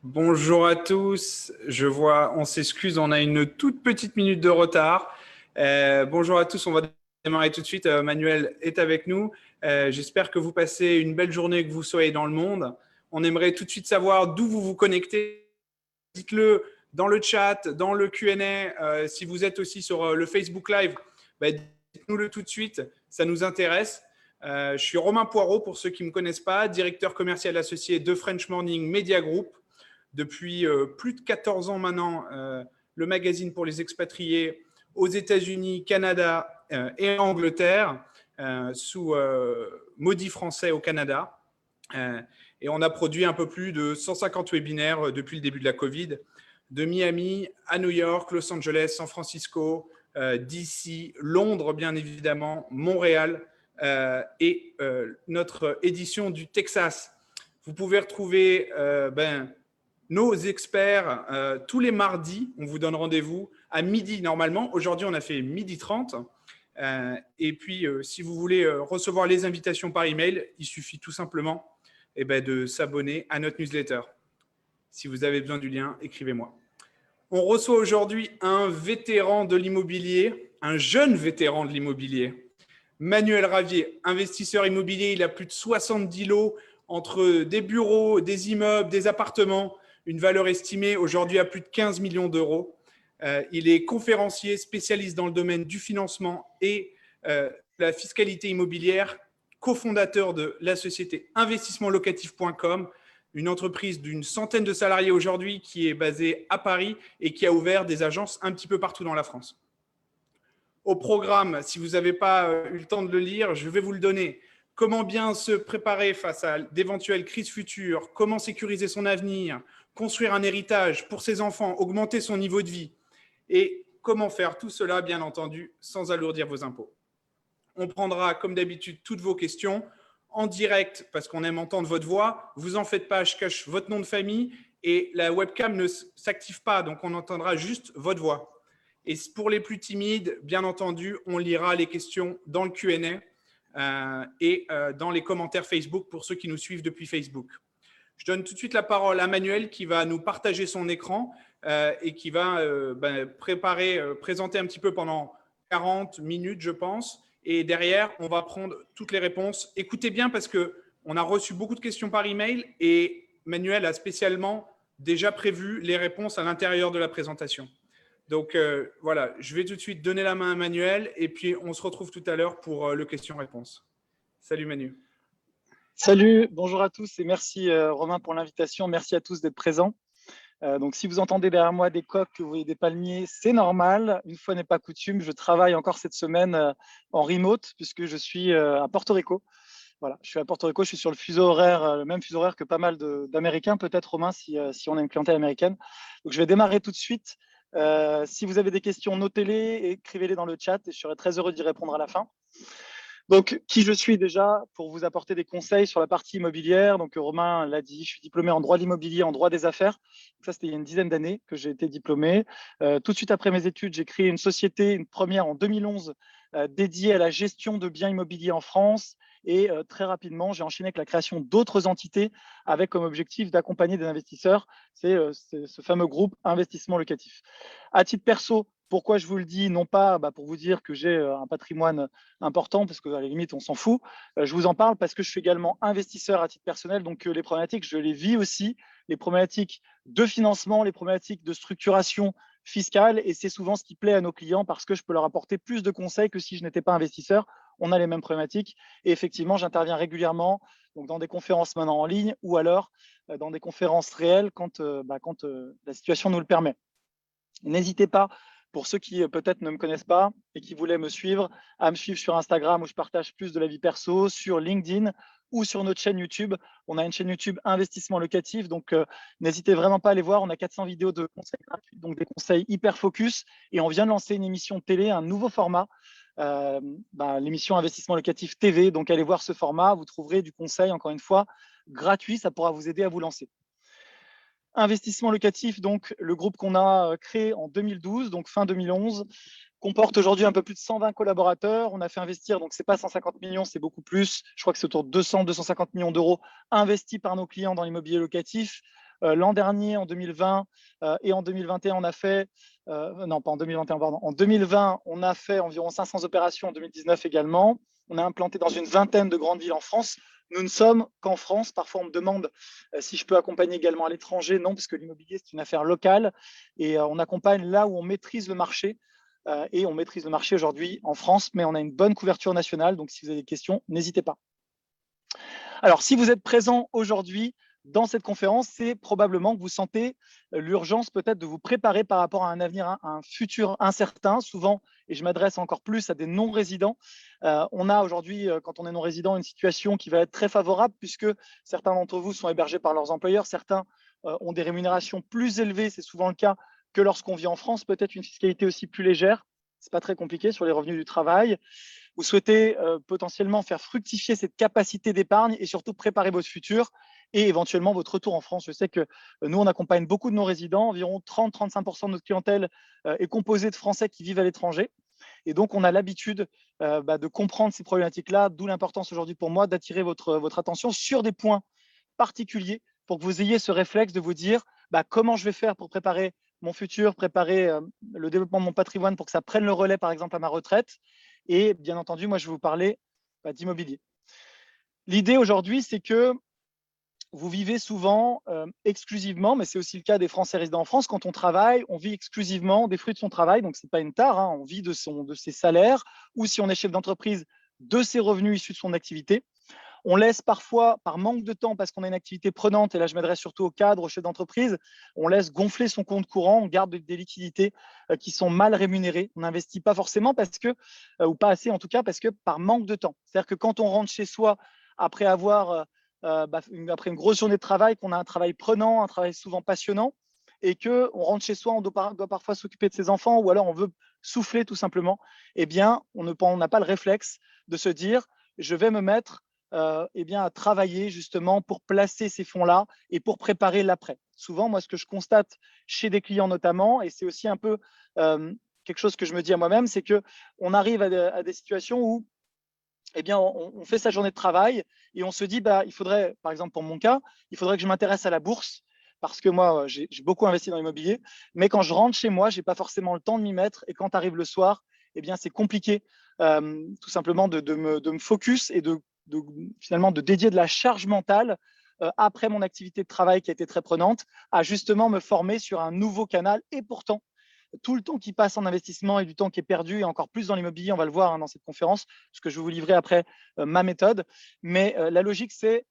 Bonjour à tous. Je vois, on s'excuse, on a une toute petite minute de retard. Bonjour à tous, on va démarrer tout de suite. Manuel est avec nous. J'espère que vous passez une belle journée, que vous soyez dans le monde. On aimerait tout de suite savoir d'où vous vous connectez. Dites-le dans le chat, dans le Q&A. Si vous êtes aussi sur le Facebook Live, dites-nous-le tout de suite, ça nous intéresse. Je suis Romain Poirot, pour ceux qui ne me connaissent pas, directeur commercial associé de French Morning Media Group. Depuis plus de 14 ans maintenant, le magazine pour les expatriés aux États-Unis, Canada et Angleterre, sous Maudit Français au Canada. Et on a produit un peu plus de 150 webinaires depuis le début de la Covid, de Miami à New York, Los Angeles, San Francisco, DC, Londres bien évidemment, Montréal et notre édition du Texas. Vous pouvez retrouver nos experts tous les mardis. On vous donne rendez-vous à midi normalement. Aujourd'hui, on a fait 12h30. Et puis, si vous voulez recevoir les invitations par email, il suffit tout simplement de s'abonner à notre newsletter. Si vous avez besoin du lien, écrivez-moi. On reçoit aujourd'hui un vétéran de l'immobilier, un jeune vétéran de l'immobilier, Manuel Ravier, investisseur immobilier. Il a plus de 70 lots entre des bureaux, des immeubles, des appartements, une valeur estimée aujourd'hui à plus de 15 millions d'euros. Il est conférencier, spécialiste dans le domaine du financement et la fiscalité immobilière, cofondateur de la société investissementlocatif.com, une entreprise d'une centaine de salariés aujourd'hui qui est basée à Paris et qui a ouvert des agences un petit peu partout dans la France. Au programme, si vous n'avez pas eu le temps de le lire, je vais vous le donner. Comment bien se préparer face à d'éventuelles crises futures, comment sécuriser son avenir, construire un héritage pour ses enfants, augmenter son niveau de vie et comment faire tout cela, bien entendu, sans alourdir vos impôts. On prendra, comme d'habitude, toutes vos questions en direct parce qu'on aime entendre votre voix. Vous en faites pas, je cache votre nom de famille et la webcam ne s'active pas, donc on entendra juste votre voix. Et pour les plus timides, bien entendu, on lira les questions dans le Q&A et dans les commentaires Facebook pour ceux qui nous suivent depuis Facebook. Je donne tout de suite la parole à Manuel qui va nous partager son écran et qui va présenter un petit peu pendant 40 minutes, je pense. Et derrière, on va prendre toutes les réponses. Écoutez bien parce qu'on a reçu beaucoup de questions par email et Manuel a spécialement déjà prévu les réponses à l'intérieur de la présentation. Donc voilà, je vais tout de suite donner la main à Manuel et puis on se retrouve tout à l'heure pour le question-réponse. Salut Manu. Salut, bonjour à tous et merci Romain pour l'invitation. Merci à tous d'être présents. Donc si vous entendez derrière moi des coqs, que vous voyez des palmiers, c'est normal. Une fois n'est pas coutume, je travaille encore cette semaine en remote puisque je suis à Porto Rico. Voilà, je suis à Porto Rico, je suis sur le fuseau horaire, le même fuseau horaire que pas mal d'Américains, peut-être Romain, si on a une clientèle américaine. Donc je vais démarrer tout de suite. Si vous avez des questions, notez-les, écrivez-les dans le chat et je serai très heureux d'y répondre à la fin. Donc, qui je suis déjà pour vous apporter des conseils sur la partie immobilière. Donc, Romain l'a dit, je suis diplômé en droit de l'immobilier, en droit des affaires. Donc, ça, c'était il y a une dizaine d'années que j'ai été diplômé. Tout de suite après mes études, j'ai créé une société, une première en 2011, dédiée à la gestion de biens immobiliers en France. Et très rapidement, j'ai enchaîné avec la création d'autres entités avec comme objectif d'accompagner des investisseurs. C'est ce fameux groupe Investissement Locatif. À titre perso, pourquoi je vous le dis, non pas pour vous dire que j'ai un patrimoine important, parce qu'à la limite, on s'en fout. Je vous en parle parce que je suis également investisseur à titre personnel, donc les problématiques, je les vis aussi, les problématiques de financement, les problématiques de structuration fiscale, et c'est souvent ce qui plaît à nos clients parce que je peux leur apporter plus de conseils que si je n'étais pas investisseur. On a les mêmes problématiques, et effectivement, j'interviens régulièrement donc dans des conférences maintenant en ligne ou alors dans des conférences réelles quand la situation nous le permet. N'hésitez pas, pour ceux qui peut-être ne me connaissent pas et qui voulaient me suivre, à me suivre sur Instagram où je partage plus de la vie perso, sur LinkedIn ou sur notre chaîne YouTube. On a une chaîne YouTube Investissement Locatif, donc n'hésitez vraiment pas à aller voir. On a 400 vidéos de conseils gratuits, donc des conseils hyper focus. Et on vient de lancer une émission télé, un nouveau format, l'émission Investissement Locatif TV. Donc allez voir ce format, vous trouverez du conseil, encore une fois, gratuit. Ça pourra vous aider à vous lancer. Investissement Locatif, donc le groupe qu'on a créé en 2012, donc fin 2011, comporte aujourd'hui un peu plus de 120 collaborateurs. On a fait investir, donc c'est pas 150 millions, c'est beaucoup plus. Je crois que c'est autour de 200-250 millions d'euros investis par nos clients dans l'immobilier locatif. L'an dernier, en 2020 et en 2021, on a fait, non pas en 2021, pardon, en 2020, on a fait environ 500 opérations, en 2019 également. On a implanté dans une vingtaine de grandes villes en France. Nous ne sommes qu'en France. Parfois, on me demande si je peux accompagner également à l'étranger. Non, parce que l'immobilier, c'est une affaire locale et on accompagne là où on maîtrise le marché. Et on maîtrise le marché aujourd'hui en France, mais on a une bonne couverture nationale. Donc, si vous avez des questions, n'hésitez pas. Alors, si vous êtes présent aujourd'hui dans cette conférence, c'est probablement que vous sentez l'urgence peut-être de vous préparer par rapport à un avenir, à un futur incertain. Souvent, et je m'adresse encore plus à des non-résidents, on a aujourd'hui, quand on est non-résident, une situation qui va être très favorable puisque certains d'entre vous sont hébergés par leurs employeurs, certains ont des rémunérations plus élevées, c'est souvent le cas que lorsqu'on vit en France, peut-être une fiscalité aussi plus légère. Ce n'est pas très compliqué sur les revenus du travail. Vous souhaitez potentiellement faire fructifier cette capacité d'épargne et surtout préparer votre futur et éventuellement votre retour en France. Je sais que nous, on accompagne beaucoup de non-résidents. Environ 30-35% de notre clientèle est composée de Français qui vivent à l'étranger. Et donc, on a l'habitude de comprendre ces problématiques-là, d'où l'importance aujourd'hui pour moi d'attirer votre attention sur des points particuliers pour que vous ayez ce réflexe de vous dire comment je vais faire pour préparer mon futur, préparer le développement de mon patrimoine pour que ça prenne le relais, par exemple, à ma retraite. Et bien entendu, moi, je vais vous parler d'immobilier. L'idée aujourd'hui, c'est que vous vivez souvent exclusivement, mais c'est aussi le cas des Français résidant en France, quand on travaille, on vit exclusivement des fruits de son travail, donc ce n'est pas une tare, hein, on vit de ses salaires, ou si on est chef d'entreprise, de ses revenus issus de son activité. On laisse parfois, par manque de temps, parce qu'on a une activité prenante, et là je m'adresse surtout aux cadres, aux chefs d'entreprise, on laisse gonfler son compte courant, on garde des liquidités qui sont mal rémunérées. On n'investit pas forcément parce que, ou pas assez en tout cas, parce que par manque de temps. C'est-à-dire que quand on rentre chez soi après avoir, après une grosse journée de travail, qu'on a un travail prenant, un travail souvent passionnant, et qu'on rentre chez soi, on doit parfois s'occuper de ses enfants, ou alors on veut souffler tout simplement, eh bien, on n'a pas le réflexe de se dire, je vais me mettre à travailler justement pour placer ces fonds-là et pour préparer l'après. Souvent, moi, ce que je constate chez des clients notamment, et c'est aussi un peu quelque chose que je me dis à moi-même, c'est qu'on arrive à des situations où on fait sa journée de travail et on se dit, il faudrait, par exemple pour mon cas, il faudrait que je m'intéresse à la bourse parce que moi, j'ai beaucoup investi dans l'immobilier, mais quand je rentre chez moi, je n'ai pas forcément le temps de m'y mettre et quand arrive le soir, c'est compliqué tout simplement de me focus et finalement de dédier de la charge mentale après mon activité de travail qui a été très prenante à justement me former sur un nouveau canal. Et pourtant, tout le temps qui passe en investissement et du temps qui est perdu, et encore plus dans l'immobilier, on va le voir dans cette conférence, parce que je vais vous livrer après ma méthode. Mais la logique, c'est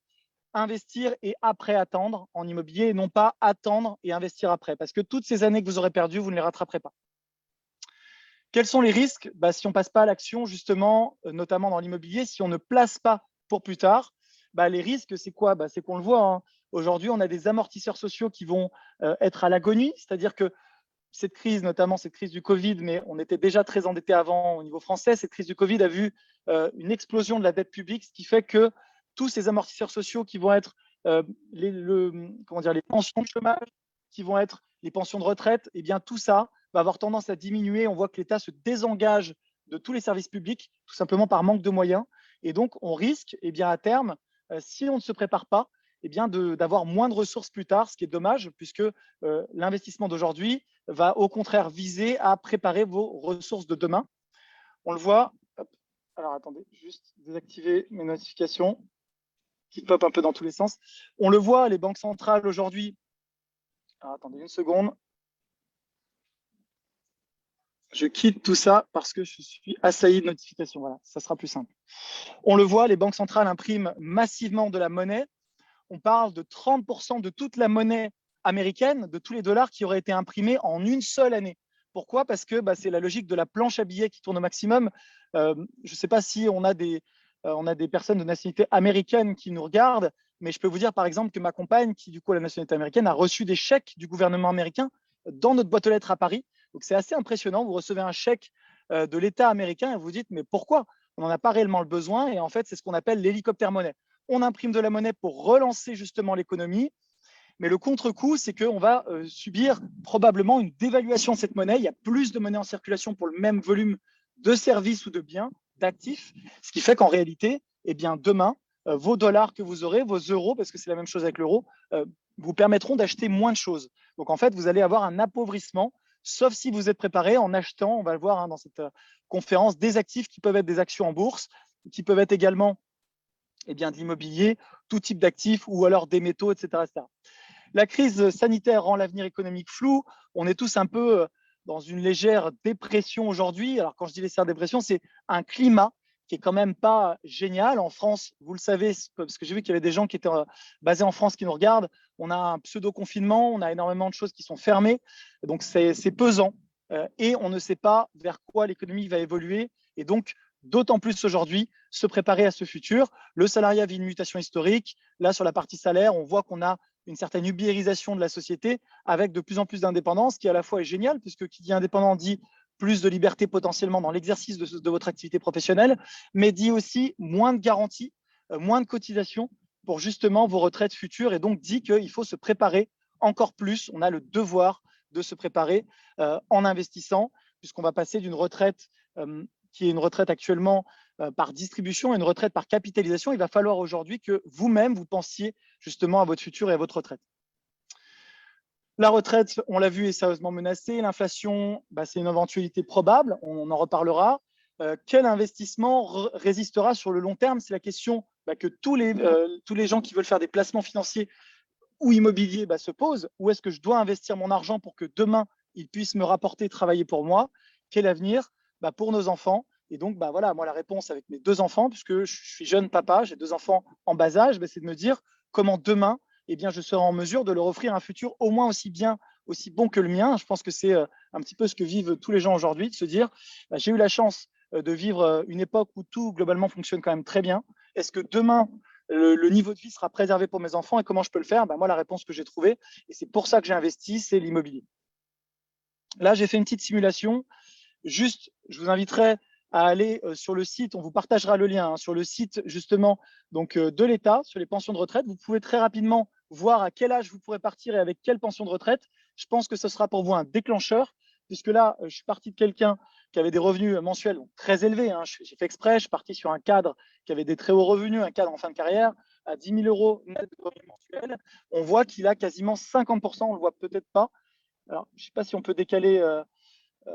investir et après attendre en immobilier, et non pas attendre et investir après. Parce que toutes ces années que vous aurez perdues, vous ne les rattraperez pas. Quels sont les risques si on ne passe pas à l'action, justement, notamment dans l'immobilier, si on ne place pas pour plus tard? Les risques, c'est quoi? C'est qu'on le voit, hein. Aujourd'hui, on a des amortisseurs sociaux qui vont être à l'agonie, c'est-à-dire que cette crise, notamment cette crise du Covid, mais on était déjà très endetté avant au niveau français, cette crise du Covid a vu une explosion de la dette publique, ce qui fait que tous ces amortisseurs sociaux qui vont être les pensions de chômage, qui vont être les pensions de retraite, tout ça va avoir tendance à diminuer. On voit que l'État se désengage de tous les services publics, tout simplement par manque de moyens. Et donc, on risque, à terme, si on ne se prépare pas, d'avoir moins de ressources plus tard, ce qui est dommage, puisque l'investissement d'aujourd'hui va au contraire viser à préparer vos ressources de demain. On le voit. Hop. Alors, attendez, juste désactiver mes notifications qui pop un peu dans tous les sens. On le voit, les banques centrales aujourd'hui. Alors, attendez une seconde. Je quitte tout ça parce que je suis assailli de notifications. Voilà, ça sera plus simple. On le voit, les banques centrales impriment massivement de la monnaie. On parle de 30% de toute la monnaie américaine, de tous les dollars qui auraient été imprimés en une seule année. Pourquoi? Parce que c'est la logique de la planche à billets qui tourne au maximum. Je ne sais pas si on a des personnes de nationalité américaine qui nous regardent, mais je peux vous dire par exemple que ma compagne, qui du coup a la nationalité américaine, a reçu des chèques du gouvernement américain dans notre boîte aux lettres à Paris. Donc c'est assez impressionnant. Vous recevez un chèque de l'État américain et vous vous dites mais pourquoi? On n'en a pas réellement le besoin. Et en fait, c'est ce qu'on appelle l'hélicoptère monnaie. On imprime de la monnaie pour relancer justement l'économie. Mais le contre-coup, c'est qu'on va subir probablement une dévaluation de cette monnaie. Il y a plus de monnaie en circulation pour le même volume de services ou de biens, d'actifs, ce qui fait qu'en réalité, demain, vos dollars que vous aurez, vos euros, parce que c'est la même chose avec l'euro, vous permettront d'acheter moins de choses. Donc, en fait, vous allez avoir un appauvrissement, sauf si vous êtes préparé en achetant, on va le voir dans cette conférence, des actifs qui peuvent être des actions en bourse, qui peuvent être également de l'immobilier, tout type d'actifs ou alors des métaux, etc., etc. La crise sanitaire rend l'avenir économique flou. On est tous un peu dans une légère dépression aujourd'hui. Alors, quand je dis légère dépression, c'est un climat qui est quand même pas génial. En France, vous le savez, parce que j'ai vu qu'il y avait des gens qui étaient basés en France qui nous regardent. On a un pseudo-confinement, on a énormément de choses qui sont fermées. Donc, c'est pesant. Et on ne sait pas vers quoi l'économie va évoluer. Et donc, d'autant plus aujourd'hui, se préparer à ce futur. Le salariat vit une mutation historique. Là, sur la partie salaire, on voit qu'on a une certaine ubérisation de la société avec de plus en plus d'indépendance, qui à la fois est génial, puisque qui dit indépendant dit plus de liberté potentiellement dans l'exercice de votre activité professionnelle, mais dit aussi moins de garanties, moins de cotisations pour justement vos retraites futures, et donc dit qu'il faut se préparer encore plus. On a le devoir de se préparer en investissant, puisqu'on va passer d'une retraite qui est une retraite actuellement par distribution et une retraite par capitalisation. Il va falloir aujourd'hui que vous-même, vous pensiez justement à votre futur et à votre retraite. La retraite, on l'a vu, est sérieusement menacée. L'inflation, c'est une éventualité probable. On en reparlera. Quel investissement résistera sur le long terme? C'est la question que tous les gens qui veulent faire des placements financiers ou immobiliers se posent. Où est-ce que je dois investir mon argent pour que demain, il puisse me rapporter, travailler pour moi? Quel avenir? Pour nos enfants. Et donc, voilà, moi, la réponse avec mes 2 enfants, puisque je suis jeune papa, j'ai 2 enfants en bas âge, c'est de me dire comment demain, je serai en mesure de leur offrir un futur au moins aussi bien, aussi bon que le mien. Je pense que c'est un petit peu ce que vivent tous les gens aujourd'hui, de se dire, j'ai eu la chance de vivre une époque où tout, globalement, fonctionne quand même très bien. Est-ce que demain, le niveau de vie sera préservé pour mes enfants et comment je peux le faire? Moi, la réponse que j'ai trouvée, et c'est pour ça que j'ai investi, c'est l'immobilier. Là, j'ai fait une petite simulation. Juste, je vous inviterai à aller sur le site, on vous partagera le lien sur le site justement de l'État, sur les pensions de retraite. Vous pouvez très rapidement voir à quel âge vous pourrez partir et avec quelle pension de retraite. Je pense que ce sera pour vous un déclencheur, puisque là, je suis parti de quelqu'un qui avait des revenus mensuels très élevés. J'ai fait exprès, je suis parti sur un cadre qui avait des très hauts revenus, un cadre en fin de carrière, à 10 000 euros net de revenus mensuels. On voit qu'il a quasiment 50%, on ne le voit peut-être pas. Alors, je ne sais pas si on peut décaler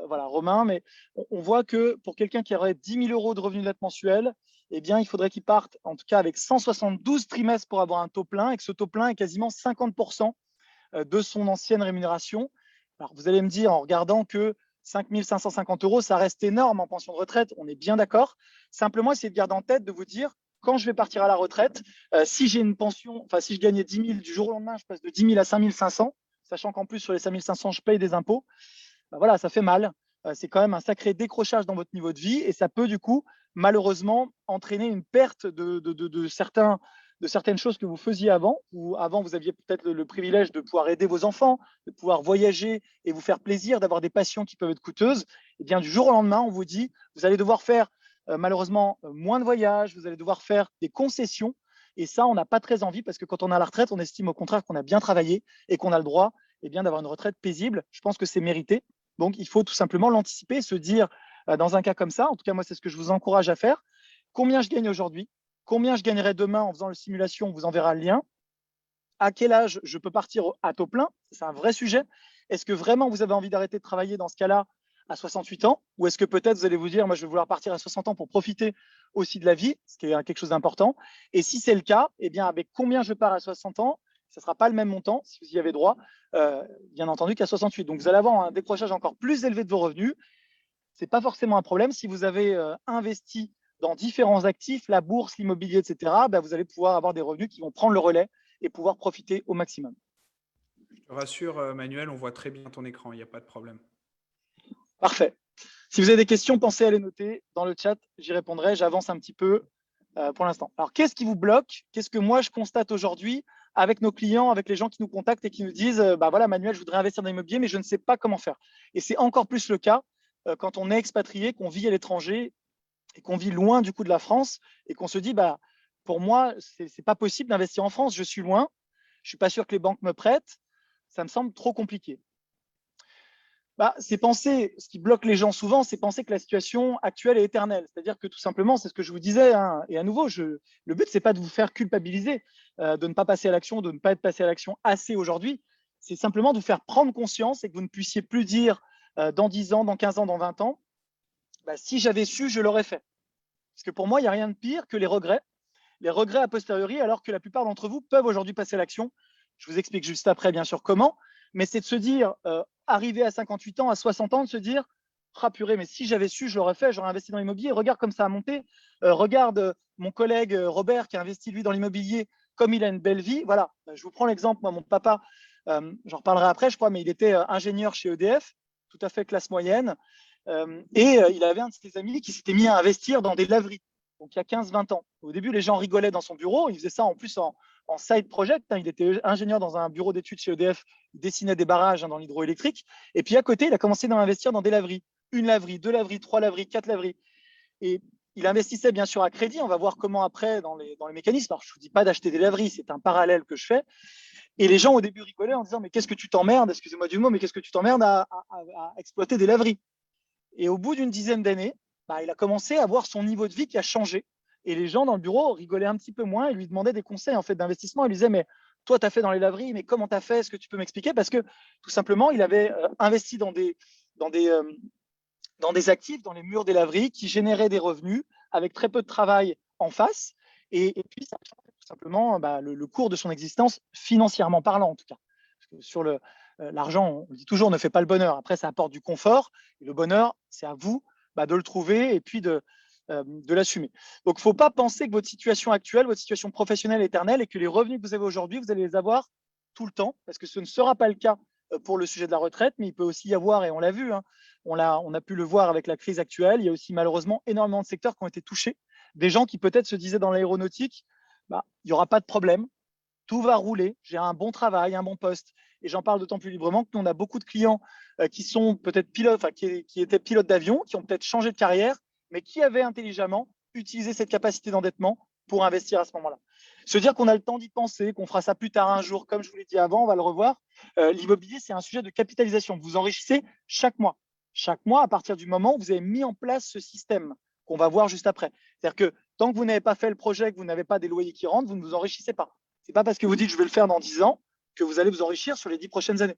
voilà, Romain, mais on voit que pour quelqu'un qui aurait 10 000 euros de revenus net mensuels, il faudrait qu'il parte en tout cas avec 172 trimestres pour avoir un taux plein, et que ce taux plein est quasiment 50% de son ancienne rémunération. Alors, vous allez me dire en regardant que 5 550 euros, ça reste énorme en pension de retraite, on est bien d'accord. Simplement, essayez de garder en tête de vous dire, quand je vais partir à la retraite, si j'ai une pension, si je gagnais 10 000 du jour au lendemain, je passe de 10 000 à 5 500, sachant qu'en plus, sur les 5 500, je paye des impôts. Voilà, ça fait mal. C'est quand même un sacré décrochage dans votre niveau de vie et ça peut du coup, malheureusement, entraîner une perte de certaines choses que vous faisiez avant. Avant, vous aviez peut-être le privilège de pouvoir aider vos enfants, de pouvoir voyager et vous faire plaisir, d'avoir des passions qui peuvent être coûteuses. Et bien, du jour au lendemain, on vous dit, vous allez devoir faire malheureusement moins de voyages, vous allez devoir faire des concessions. Et ça, on n'a pas très envie parce que quand on a la retraite, on estime au contraire qu'on a bien travaillé et qu'on a le droit d'avoir une retraite paisible. Je pense que c'est mérité. Donc, il faut tout simplement l'anticiper, se dire, dans un cas comme ça, en tout cas, moi, c'est ce que je vous encourage à faire, combien je gagne aujourd'hui, combien je gagnerai demain en faisant la simulation, on vous enverra le lien, à quel âge je peux partir à taux plein, c'est un vrai sujet. Est-ce que vraiment vous avez envie d'arrêter de travailler dans ce cas-là à 68 ans, ou est-ce que peut-être vous allez vous dire, moi, je vais vouloir partir à 60 ans pour profiter aussi de la vie, ce qui est quelque chose d'important. Et si c'est le cas, avec combien je pars à 60 ans, ce ne sera pas le même montant, si vous y avez droit, bien entendu, qu'à 68. Donc, vous allez avoir un décrochage encore plus élevé de vos revenus. Ce n'est pas forcément un problème. Si vous avez investi dans différents actifs, la bourse, l'immobilier, etc., vous allez pouvoir avoir des revenus qui vont prendre le relais et pouvoir profiter au maximum. Je te rassure, Manuel, on voit très bien ton écran, il n'y a pas de problème. Parfait. Si vous avez des questions, pensez à les noter dans le chat, j'y répondrai. J'avance un petit peu pour l'instant. Alors, qu'est-ce qui vous bloque? Qu'est-ce que moi, je constate aujourd'hui avec nos clients, avec les gens qui nous contactent et qui nous disent voilà, Manuel, je voudrais investir dans l'immobilier, mais je ne sais pas comment faire. Et c'est encore plus le cas quand on est expatrié, qu'on vit à l'étranger et qu'on vit loin du coup de la France et qu'on se dit pour moi, ce n'est pas possible d'investir en France, je suis loin, je ne suis pas sûr que les banques me prêtent, ça me semble trop compliqué. C'est penser, ce qui bloque les gens souvent, c'est penser que la situation actuelle est éternelle. C'est-à-dire que tout simplement, c'est ce que je vous disais, hein, et à nouveau, le but, c'est pas de vous faire culpabiliser, de ne pas passer à l'action, de ne pas être passé à l'action assez aujourd'hui. C'est simplement de vous faire prendre conscience et que vous ne puissiez plus dire dans 10 ans, dans 15 ans, dans 20 ans, si j'avais su, je l'aurais fait. Parce que pour moi, il n'y a rien de pire que les regrets a posteriori, alors que la plupart d'entre vous peuvent aujourd'hui passer à l'action. Je vous explique juste après, bien sûr, comment. Mais c'est de se dire, arriver à 58 ans, à 60 ans, de se dire, ah purée, mais si j'avais su, je l'aurais fait, j'aurais investi dans l'immobilier. Regarde comme ça a monté. Regarde mon collègue Robert qui a investi, lui, dans l'immobilier, comme il a une belle vie. Voilà, je vous prends l'exemple. Moi, mon papa, j'en reparlerai après, je crois, mais il était ingénieur chez EDF, tout à fait classe moyenne. Il avait un de ses amis qui s'était mis à investir dans des laveries. Donc, il y a 15-20 ans. Au début, les gens rigolaient dans son bureau. Il faisait ça en plus en side project. Il était ingénieur dans un bureau d'études chez EDF. Il dessinait des barrages dans l'hydroélectrique. Et puis, à côté, il a commencé à investir dans des laveries. 1 laverie, 2 laveries, 3 laveries, 4 laveries. Et il investissait bien sûr à crédit. On va voir comment après dans les mécanismes. Alors, je ne vous dis pas d'acheter des laveries. C'est un parallèle que je fais. Et les gens, au début, rigolaient en disant, mais qu'est-ce que tu t'emmerdes, excusez-moi du mot, mais qu'est-ce que tu t'emmerdes à exploiter des laveries? Et au bout d'une dizaine d'années, il a commencé à voir son niveau de vie qui a changé. Et les gens dans le bureau rigolaient un petit peu moins et lui demandaient des conseils en fait d'investissement. Ils lui disaient, mais toi, tu as fait dans les laveries, mais comment tu as fait? Est-ce que tu peux m'expliquer? Parce que tout simplement, il avait investi dans des actifs, dans les murs des laveries qui généraient des revenus avec très peu de travail en face. Et puis, ça a changé tout simplement le cours de son existence, financièrement parlant en tout cas. Parce que sur l'argent, on dit toujours ne fait pas le bonheur. Après, ça apporte du confort. Et le bonheur, c'est à vous de le trouver et puis de l'assumer. Donc, il ne faut pas penser que votre situation actuelle, votre situation professionnelle est éternelle et que les revenus que vous avez aujourd'hui, vous allez les avoir tout le temps, parce que ce ne sera pas le cas pour le sujet de la retraite, mais il peut aussi y avoir, et on l'a vu, hein, on a pu le voir avec la crise actuelle, il y a aussi malheureusement énormément de secteurs qui ont été touchés, des gens qui peut-être se disaient dans l'aéronautique, il n'y aura pas de problème, tout va rouler, j'ai un bon travail, un bon poste. Et j'en parle d'autant plus librement que nous, on a beaucoup de clients qui sont peut-être pilotes, qui étaient pilotes d'avion, qui ont peut-être changé de carrière, mais qui avaient intelligemment utilisé cette capacité d'endettement pour investir à ce moment-là. Se dire qu'on a le temps d'y penser, qu'on fera ça plus tard un jour, comme je vous l'ai dit avant, on va le revoir. L'immobilier, c'est un sujet de capitalisation. Vous enrichissez chaque mois. Chaque mois, à partir du moment où vous avez mis en place ce système qu'on va voir juste après. C'est-à-dire que tant que vous n'avez pas fait le projet, que vous n'avez pas des loyers qui rentrent, vous ne vous enrichissez pas. Ce n'est pas parce que vous dites je vais le faire dans 10 ans que vous allez vous enrichir sur les 10 prochaines années.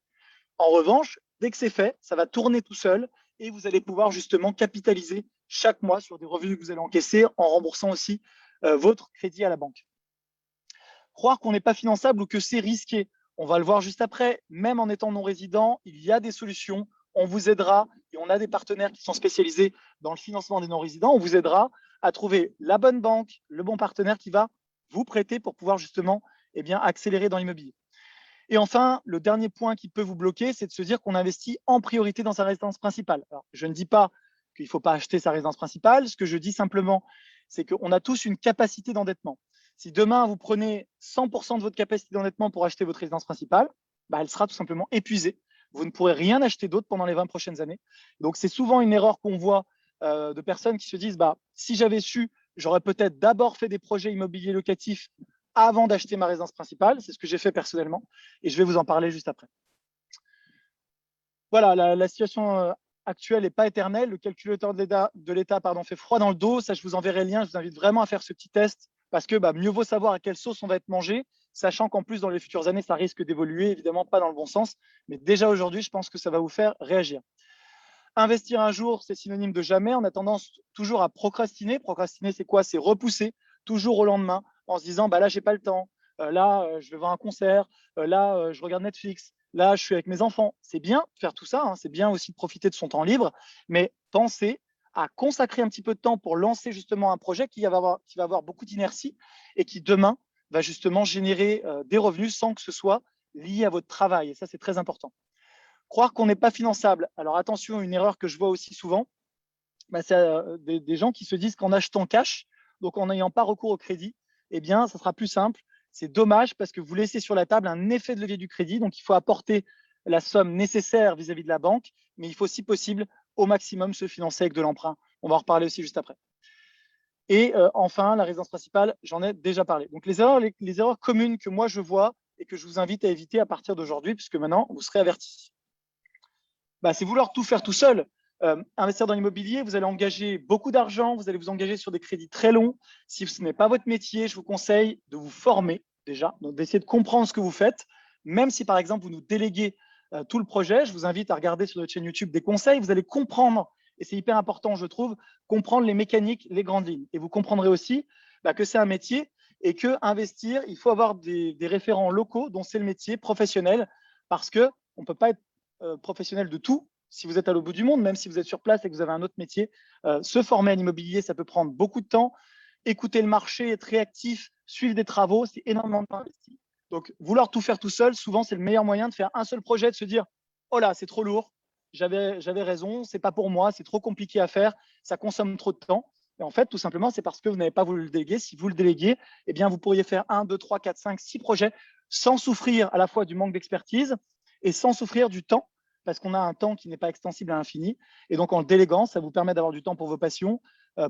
En revanche, dès que c'est fait, ça va tourner tout seul et vous allez pouvoir justement capitaliser chaque mois sur des revenus que vous allez encaisser en remboursant aussi votre crédit à la banque. Croire qu'on n'est pas finançable ou que c'est risqué, on va le voir juste après, même en étant non-résident, il y a des solutions, on vous aidera et on a des partenaires qui sont spécialisés dans le financement des non-résidents, on vous aidera à trouver la bonne banque, le bon partenaire qui va vous prêter pour pouvoir justement accélérer dans l'immobilier. Et enfin, le dernier point qui peut vous bloquer, c'est de se dire qu'on investit en priorité dans sa résidence principale. Alors, je ne dis pas qu'il ne faut pas acheter sa résidence principale. Ce que je dis simplement, c'est qu'on a tous une capacité d'endettement. Si demain, vous prenez 100% de votre capacité d'endettement pour acheter votre résidence principale, elle sera tout simplement épuisée. Vous ne pourrez rien acheter d'autre pendant les 20 prochaines années. Donc, c'est souvent une erreur qu'on voit de personnes qui se disent si j'avais su, j'aurais peut-être d'abord fait des projets immobiliers locatifs avant d'acheter ma résidence principale. C'est ce que j'ai fait personnellement et je vais vous en parler juste après. Voilà, la situation actuelle n'est pas éternelle. Le calculateur de l'État fait froid dans le dos. Ça, je vous enverrai le lien. Je vous invite vraiment à faire ce petit test parce que mieux vaut savoir à quelle sauce on va être mangé, sachant qu'en plus, dans les futures années, ça risque d'évoluer, évidemment pas dans le bon sens. Mais déjà aujourd'hui, je pense que ça va vous faire réagir. Investir un jour, c'est synonyme de jamais. On a tendance toujours à procrastiner. Procrastiner, c'est quoi? C'est repousser toujours au lendemain en se disant là, j'ai pas le temps. Là, je vais voir un concert. Là, je regarde Netflix. Là, je suis avec mes enfants. C'est bien de faire tout ça. Hein. C'est bien aussi de profiter de son temps libre. Mais pensez à consacrer un petit peu de temps pour lancer justement un projet qui va avoir beaucoup d'inertie et qui demain va justement générer des revenus sans que ce soit lié à votre travail. Et ça, c'est très important. Croire qu'on n'est pas finançable. Alors attention, une erreur que je vois aussi souvent, c'est des gens qui se disent qu'en achetant cash, donc en n'ayant pas recours au crédit, ça sera plus simple. C'est dommage parce que vous laissez sur la table un effet de levier du crédit. Donc, il faut apporter la somme nécessaire vis-à-vis de la banque, mais il faut, si possible, au maximum se financer avec de l'emprunt. On va en reparler aussi juste après. Et enfin, la résidence principale, j'en ai déjà parlé. Donc, les erreurs communes que moi, je vois et que je vous invite à éviter à partir d'aujourd'hui, puisque maintenant, vous serez avertis. c'est vouloir tout faire tout seul. Investir dans l'immobilier, vous allez engager beaucoup d'argent, vous allez vous engager sur des crédits très longs. Si ce n'est pas votre métier, je vous conseille de vous former déjà, donc d'essayer de comprendre ce que vous faites. Même si, par exemple, vous nous déléguez tout le projet, je vous invite à regarder sur notre chaîne YouTube des conseils. Vous allez comprendre, et c'est hyper important, je trouve, comprendre les mécaniques, les grandes lignes. Et vous comprendrez aussi que c'est un métier et que investir, il faut avoir des référents locaux dont c'est le métier professionnel, parce qu'on ne peut pas être professionnel de tout si vous êtes à l'autre bout du monde, même si vous êtes sur place et que vous avez un autre métier. Se former à l'immobilier, ça peut prendre beaucoup de temps. Écouter le marché, être réactif, suivre des travaux, c'est énormément de temps investi. Donc, vouloir tout faire tout seul, souvent, c'est le meilleur moyen de faire un seul projet, de se dire « Oh là, c'est trop lourd, j'avais raison, c'est pas pour moi, c'est trop compliqué à faire, ça consomme trop de temps. » Et en fait, tout simplement, c'est parce que vous n'avez pas voulu le déléguer. Si vous le déléguez, eh bien, vous pourriez faire 1, 2, 3, 4, 5, 6 projets sans souffrir à la fois du manque d'expertise et sans souffrir du temps, parce qu'on a un temps qui n'est pas extensible à l'infini. Et donc, en le déléguant, ça vous permet d'avoir du temps pour vos passions,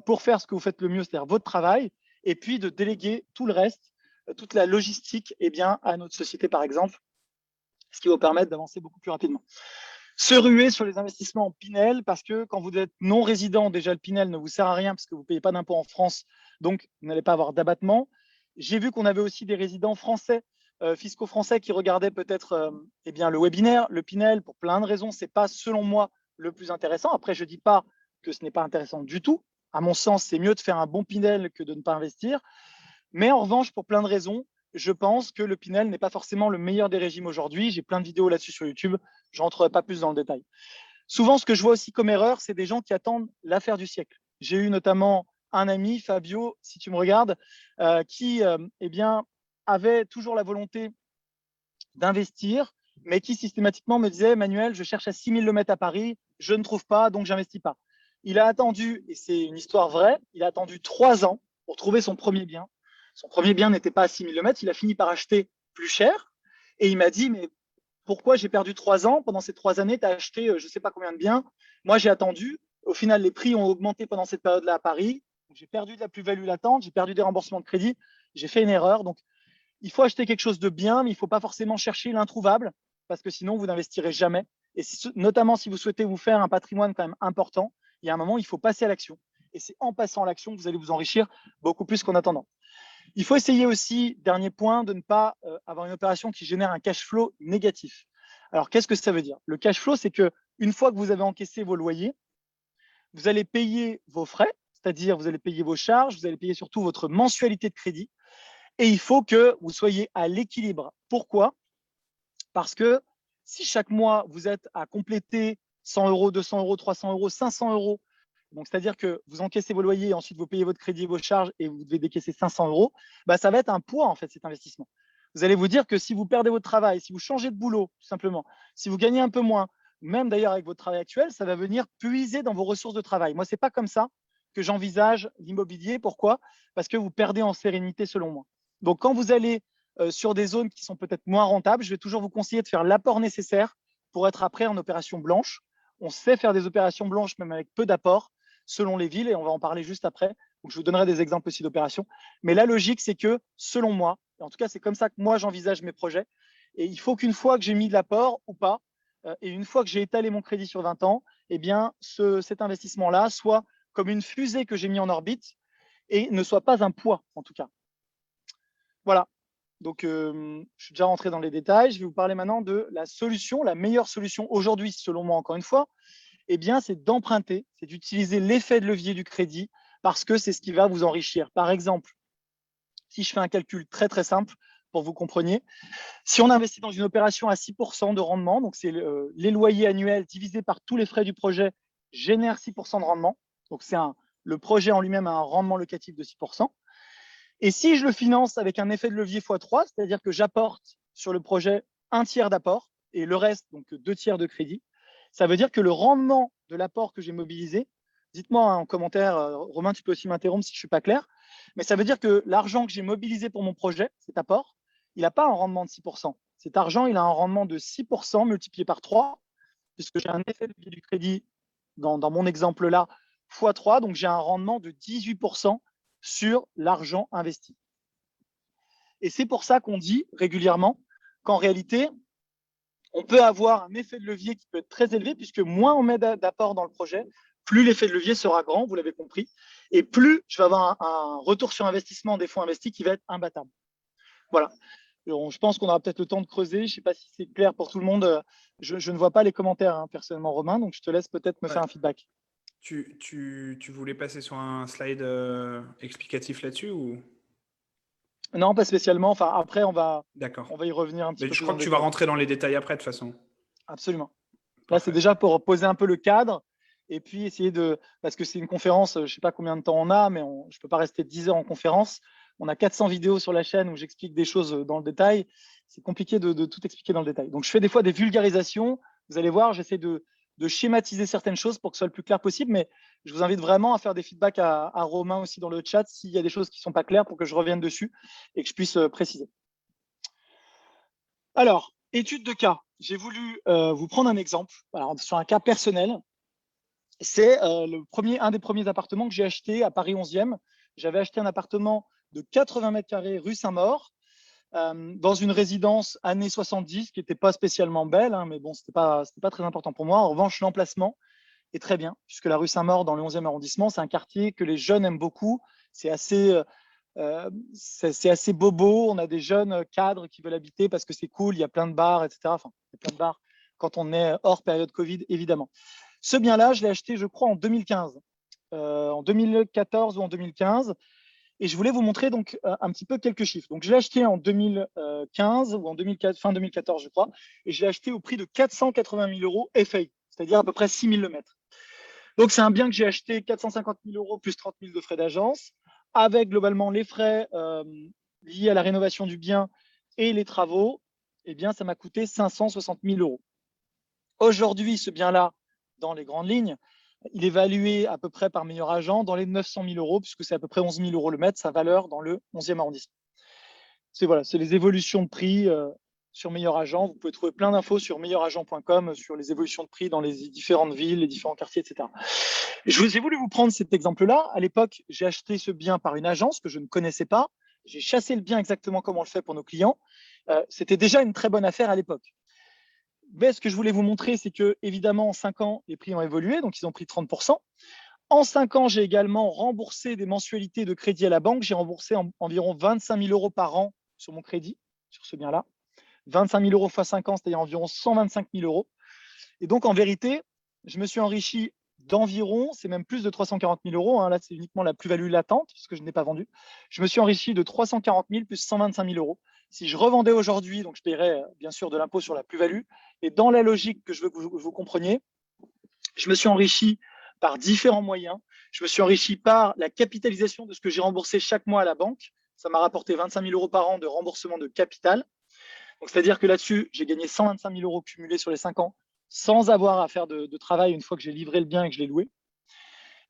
pour faire ce que vous faites le mieux, c'est-à-dire votre travail, et puis de déléguer tout le reste, toute la logistique, à notre société, par exemple, ce qui va vous permettre d'avancer beaucoup plus rapidement. Se ruer sur les investissements en Pinel, parce que quand vous êtes non résident, déjà le Pinel ne vous sert à rien parce que vous ne payez pas d'impôt en France, donc vous n'allez pas avoir d'abattement. J'ai vu qu'on avait aussi des résidents français, fiscaux français, qui regardaient peut-être le webinaire, le Pinel, pour plein de raisons. Ce n'est pas, selon moi, le plus intéressant. Après, je ne dis pas que ce n'est pas intéressant du tout. À mon sens, c'est mieux de faire un bon Pinel que de ne pas investir. Mais en revanche, pour plein de raisons, je pense que le Pinel n'est pas forcément le meilleur des régimes aujourd'hui. J'ai plein de vidéos là-dessus sur YouTube. Je ne rentrerai pas plus dans le détail. Souvent, ce que je vois aussi comme erreur, c'est des gens qui attendent l'affaire du siècle. J'ai eu notamment un ami, Fabio, si tu me regardes, qui avait toujours la volonté d'investir, mais qui systématiquement me disait « Manuel, je cherche à 6000 le mètre à Paris, je ne trouve pas, donc j'investis pas ». Il a attendu, et c'est une histoire vraie, il a attendu 3 ans pour trouver son premier bien. Son premier bien n'était pas à 6000 le mètre, il a fini par acheter plus cher. Et il m'a dit, mais pourquoi j'ai perdu 3 ans? Pendant ces 3 années, tu as acheté je ne sais pas combien de biens. Moi, j'ai attendu. Au final, les prix ont augmenté pendant cette période-là à Paris. J'ai perdu de la plus-value latente, j'ai perdu des remboursements de crédit, j'ai fait une erreur. Donc, il faut acheter quelque chose de bien, mais il ne faut pas forcément chercher l'introuvable, parce que sinon, vous n'investirez jamais. Et notamment, si vous souhaitez vous faire un patrimoine quand même important, il y a un moment, il faut passer à l'action. Et c'est en passant à l'action que vous allez vous enrichir beaucoup plus qu'en attendant. Il faut essayer aussi, dernier point, de ne pas avoir une opération qui génère un cash flow négatif. Alors, qu'est-ce que ça veut dire? Le cash flow, c'est qu'une fois que vous avez encaissé vos loyers, vous allez payer vos frais, c'est-à-dire vous allez payer vos charges, vous allez payer surtout votre mensualité de crédit. Et il faut que vous soyez à l'équilibre. Pourquoi? Parce que si chaque mois, vous êtes à compléter 100 euros, 200 euros, 300 euros, 500 euros, donc c'est-à-dire que vous encaissez vos loyers, ensuite vous payez votre crédit et vos charges et vous devez décaisser 500 euros, ça va être un poids en fait cet investissement. Vous allez vous dire que si vous perdez votre travail, si vous changez de boulot tout simplement, si vous gagnez un peu moins, même d'ailleurs avec votre travail actuel, ça va venir puiser dans vos ressources de travail. Moi, ce n'est pas comme ça que j'envisage l'immobilier. Pourquoi? Parce que vous perdez en sérénité selon moi. Donc quand vous allez sur des zones qui sont peut-être moins rentables, je vais toujours vous conseiller de faire l'apport nécessaire pour être après en opération blanche. On sait faire des opérations blanches même avec peu d'apport selon les villes et on va en parler juste après. Donc, je vous donnerai des exemples aussi d'opérations. Mais la logique, c'est que selon moi, et en tout cas, c'est comme ça que moi j'envisage mes projets, et il faut qu'une fois que j'ai mis de l'apport ou pas, et une fois que j'ai étalé mon crédit sur 20 ans, eh bien, cet investissement-là soit comme une fusée que j'ai mis en orbite et ne soit pas un poids, en tout cas. Voilà. Donc, je suis déjà rentré dans les détails. Je vais vous parler maintenant de la solution, la meilleure solution aujourd'hui, selon moi, encore une fois, c'est d'emprunter, c'est d'utiliser l'effet de levier du crédit parce que c'est ce qui va vous enrichir. Par exemple, si je fais un calcul très, très simple pour que vous compreniez, si on investit dans une opération à 6% de rendement, donc c'est les loyers annuels divisés par tous les frais du projet génèrent 6% de rendement. Donc, le projet en lui-même a un rendement locatif de 6%. Et si je le finance avec un effet de levier x3, c'est-à-dire que j'apporte sur le projet 1/3 d'apport et le reste, donc 2/3 de crédit, ça veut dire que le rendement de l'apport que j'ai mobilisé, dites-moi en commentaire, Romain, tu peux aussi m'interrompre si je ne suis pas clair, mais ça veut dire que l'argent que j'ai mobilisé pour mon projet, cet apport, il n'a pas un rendement de 6%. Cet argent, il a un rendement de 6% multiplié par 3, puisque j'ai un effet de levier du crédit dans mon exemple-là, x3, donc j'ai un rendement de 18% sur l'argent investi. Et c'est pour ça qu'on dit régulièrement qu'en réalité, on peut avoir un effet de levier qui peut être très élevé, puisque moins on met d'apport dans le projet, plus l'effet de levier sera grand, vous l'avez compris, et plus je vais avoir un retour sur investissement des fonds investis qui va être imbattable. Voilà. Je pense qu'on aura peut-être le temps de creuser. Je ne sais pas si c'est clair pour tout le monde. Je ne vois pas les commentaires, hein, personnellement, Romain, donc je te laisse peut-être me faire un feedback. Tu voulais passer sur un slide explicatif là-dessus ou... Non, pas spécialement. Enfin, après, on va D'accord. y revenir un petit Mais peu je plus crois en que tu vas détail. rentrer dans les détails après, de toute façon. Absolument. Là, c'est Parfait. déjà pour poser un peu le cadre et puis essayer de… Parce que c'est une conférence, je ne sais pas combien de temps on a, mais je ne peux pas rester 10 heures en conférence. On a 400 vidéos sur la chaîne où j'explique des choses dans le détail. C'est compliqué de tout expliquer dans le détail. Donc, je fais des fois des vulgarisations. Vous allez voir, j'essaie de schématiser certaines choses pour que ce soit le plus clair possible, mais je vous invite vraiment à faire des feedbacks à Romain aussi dans le chat s'il y a des choses qui ne sont pas claires pour que je revienne dessus et que je puisse préciser. Alors, étude de cas. J'ai voulu vous prendre un exemple sur un cas personnel. C'est un des premiers appartements que j'ai acheté à Paris 11e. J'avais acheté un appartement de 80 mètres carrés rue Saint-Maur, dans une résidence années 70 qui n'était pas spécialement belle, hein, mais bon, ce n'était pas très important pour moi. En revanche, l'emplacement est très bien, puisque la rue Saint-Maur, dans le 11e arrondissement, c'est un quartier que les jeunes aiment beaucoup. C'est assez bobo. On a des jeunes cadres qui veulent habiter parce que c'est cool. Il y a plein de bars, etc. Enfin, il y a plein de bars quand on est hors période Covid, évidemment. Ce bien-là, je l'ai acheté, je crois, en 2015, en 2014 ou en 2015. Et je voulais vous montrer donc un petit peu quelques chiffres. Donc, je l'ai acheté en 2015 ou en 2004, fin 2014, je crois. Et je l'ai acheté au prix de 480 000 euros FA, c'est-à-dire à peu près 6 000 le mètre. Donc, c'est un bien que j'ai acheté 450 000 euros plus 30 000 de frais d'agence, avec globalement les frais liés à la rénovation du bien et les travaux. Eh bien, ça m'a coûté 560 000 euros. Aujourd'hui, ce bien-là, dans les grandes lignes, il est évalué à peu près par meilleur agent dans les 900 000 euros, puisque c'est à peu près 11 000 euros le mètre, sa valeur dans le 11e arrondissement. C'est les évolutions de prix sur meilleur agent. Vous pouvez trouver plein d'infos sur meilleuragent.com sur les évolutions de prix dans les différentes villes, les différents quartiers, etc. J'ai voulu vous prendre cet exemple-là. À l'époque, j'ai acheté ce bien par une agence que je ne connaissais pas. J'ai chassé le bien exactement comme on le fait pour nos clients. C'était déjà une très bonne affaire à l'époque. Mais ce que je voulais vous montrer, c'est que, évidemment, en 5 ans, les prix ont évolué, donc ils ont pris 30%. En 5 ans, j'ai également remboursé des mensualités de crédit à la banque. J'ai remboursé environ 25 000 euros par an sur mon crédit, sur ce bien-là. 25 000 euros fois 5 ans, c'est-à-dire environ 125 000 euros. Et donc, en vérité, je me suis enrichi d'environ, c'est même plus de 340 000 euros. Hein, là, c'est uniquement la plus-value latente, puisque je n'ai pas vendu. Je me suis enrichi de 340 000 plus 125 000 euros. Si je revendais aujourd'hui, donc je paierais bien sûr de l'impôt sur la plus-value. Et dans la logique que je veux que vous compreniez, je me suis enrichi par différents moyens. Je me suis enrichi par la capitalisation de ce que j'ai remboursé chaque mois à la banque. Ça m'a rapporté 25 000 euros par an de remboursement de capital. C'est-à-dire que là-dessus, j'ai gagné 125 000 euros cumulés sur les 5 ans sans avoir à faire de travail une fois que j'ai livré le bien et que je l'ai loué.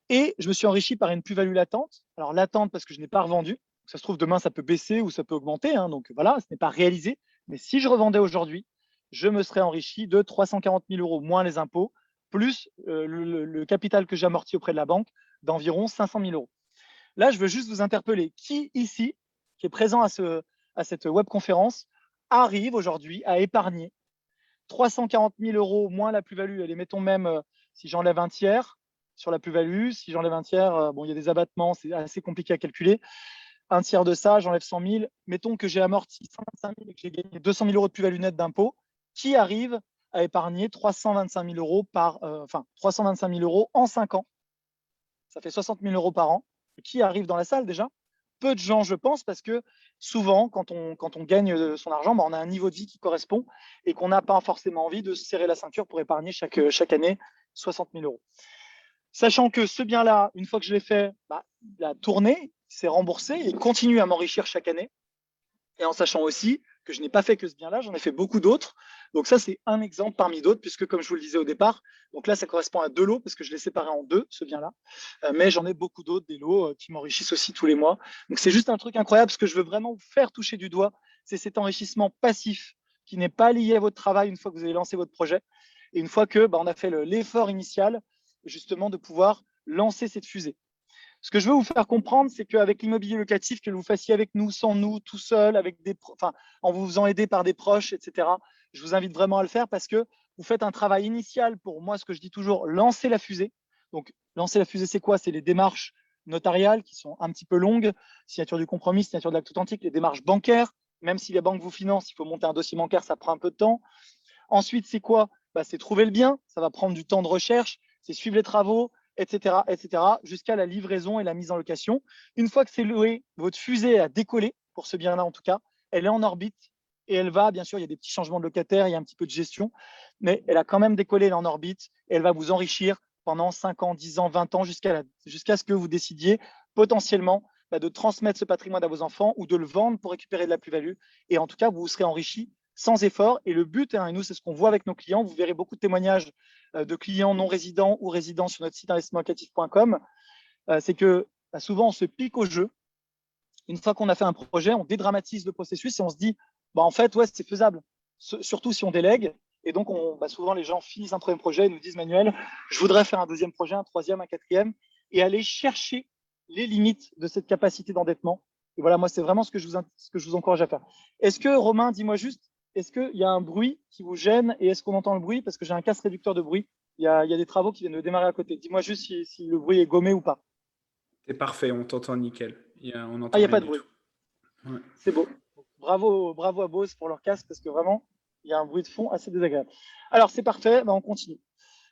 Et je me suis enrichi par une plus-value latente. Alors, latente parce que je n'ai pas revendu. Ça se trouve, demain, ça peut baisser ou ça peut augmenter. Hein, donc, voilà, ce n'est pas réalisé. Mais si je revendais aujourd'hui, je me serais enrichi de 340 000 euros moins les impôts, plus le capital que j'amortis auprès de la banque d'environ 500 000 euros. Là, je veux juste vous interpeller. Qui ici, qui est présent à cette webconférence, arrive aujourd'hui à épargner 340 000 euros moins la plus-value? Et mettons même, si j'enlève un tiers sur la plus-value, si j'enlève un tiers, bon, il y a des abattements, c'est assez compliqué à calculer. Un tiers de ça, j'enlève 100 000. Mettons que j'ai amorti 125 000 et que j'ai gagné 200 000 euros de plus-value nette d'impôt. Qui arrive à épargner 325 000 euros 325 000 euros en 5 ans? Ça fait 60 000 euros par an. Et qui arrive dans la salle déjà? Peu de gens, je pense, parce que souvent, quand on gagne son argent, on a un niveau de vie qui correspond et qu'on n'a pas forcément envie de se serrer la ceinture pour épargner chaque année 60 000 euros. Sachant que ce bien-là, une fois que je l'ai fait, il a tourné, il s'est remboursé, il continue à m'enrichir chaque année. Et en sachant aussi que je n'ai pas fait que ce bien-là, j'en ai fait beaucoup d'autres. Donc ça, c'est un exemple parmi d'autres, puisque comme je vous le disais au départ, donc là, ça correspond à 2 lots, parce que je l'ai séparé en 2, ce bien-là. Mais j'en ai beaucoup d'autres, des lots qui m'enrichissent aussi tous les mois. Donc c'est juste un truc incroyable, ce que je veux vraiment vous faire toucher du doigt, c'est cet enrichissement passif qui n'est pas lié à votre travail une fois que vous avez lancé votre projet. Et une fois que on a fait l'effort initial, justement, de pouvoir lancer cette fusée. Ce que je veux vous faire comprendre, c'est qu'avec l'immobilier locatif, que vous fassiez avec nous, sans nous, tout seul, en vous faisant aider par des proches, etc., je vous invite vraiment à le faire parce que vous faites un travail initial pour moi, ce que je dis toujours, lancer la fusée. Donc, lancer la fusée, c'est quoi? C'est les démarches notariales qui sont un petit peu longues, signature du compromis, signature de l'acte authentique, les démarches bancaires. Même si les banques vous financent, il faut monter un dossier bancaire, ça prend un peu de temps. Ensuite, c'est quoi? C'est trouver le bien, ça va prendre du temps de recherche, c'est suivre les travaux, etc., jusqu'à la livraison et la mise en location. Une fois que c'est loué, votre fusée a décollé, pour ce bien-là en tout cas, elle est en orbite et elle va, bien sûr, il y a des petits changements de locataire, il y a un petit peu de gestion, mais elle a quand même décollé, elle est en orbite et elle va vous enrichir pendant 5 ans, 10 ans, 20 ans, jusqu'à ce que vous décidiez potentiellement de transmettre ce patrimoine à vos enfants ou de le vendre pour récupérer de la plus-value. Et en tout cas, vous vous serez enrichi sans effort. Et le but, et nous, c'est ce qu'on voit avec nos clients, vous verrez beaucoup de témoignages de clients non résidents ou résidents sur notre site investissementlocatif.com, c'est que souvent, on se pique au jeu. Une fois qu'on a fait un projet, on dédramatise le processus et on se dit, en fait, ouais, c'est faisable, surtout si on délègue. Et donc, souvent, les gens finissent un premier projet et nous disent, Manuel, je voudrais faire un deuxième projet, un troisième, un quatrième, et aller chercher les limites de cette capacité d'endettement. Et voilà, moi, c'est vraiment ce que je vous encourage à faire. Est-ce que, Romain, dis-moi juste, est-ce qu'il y a un bruit qui vous gêne et est-ce qu'on entend le bruit? Parce que j'ai un casque réducteur de bruit. Il y a des travaux qui viennent de démarrer à côté. Dis-moi juste si le bruit est gommé ou pas. C'est parfait, on t'entend nickel. On Ah, il n'entend n'y a rien pas de du bruit. tout. Ouais. C'est beau. Bravo à Bose pour leur casque parce que vraiment, il y a un bruit de fond assez désagréable. Alors, c'est parfait, on continue.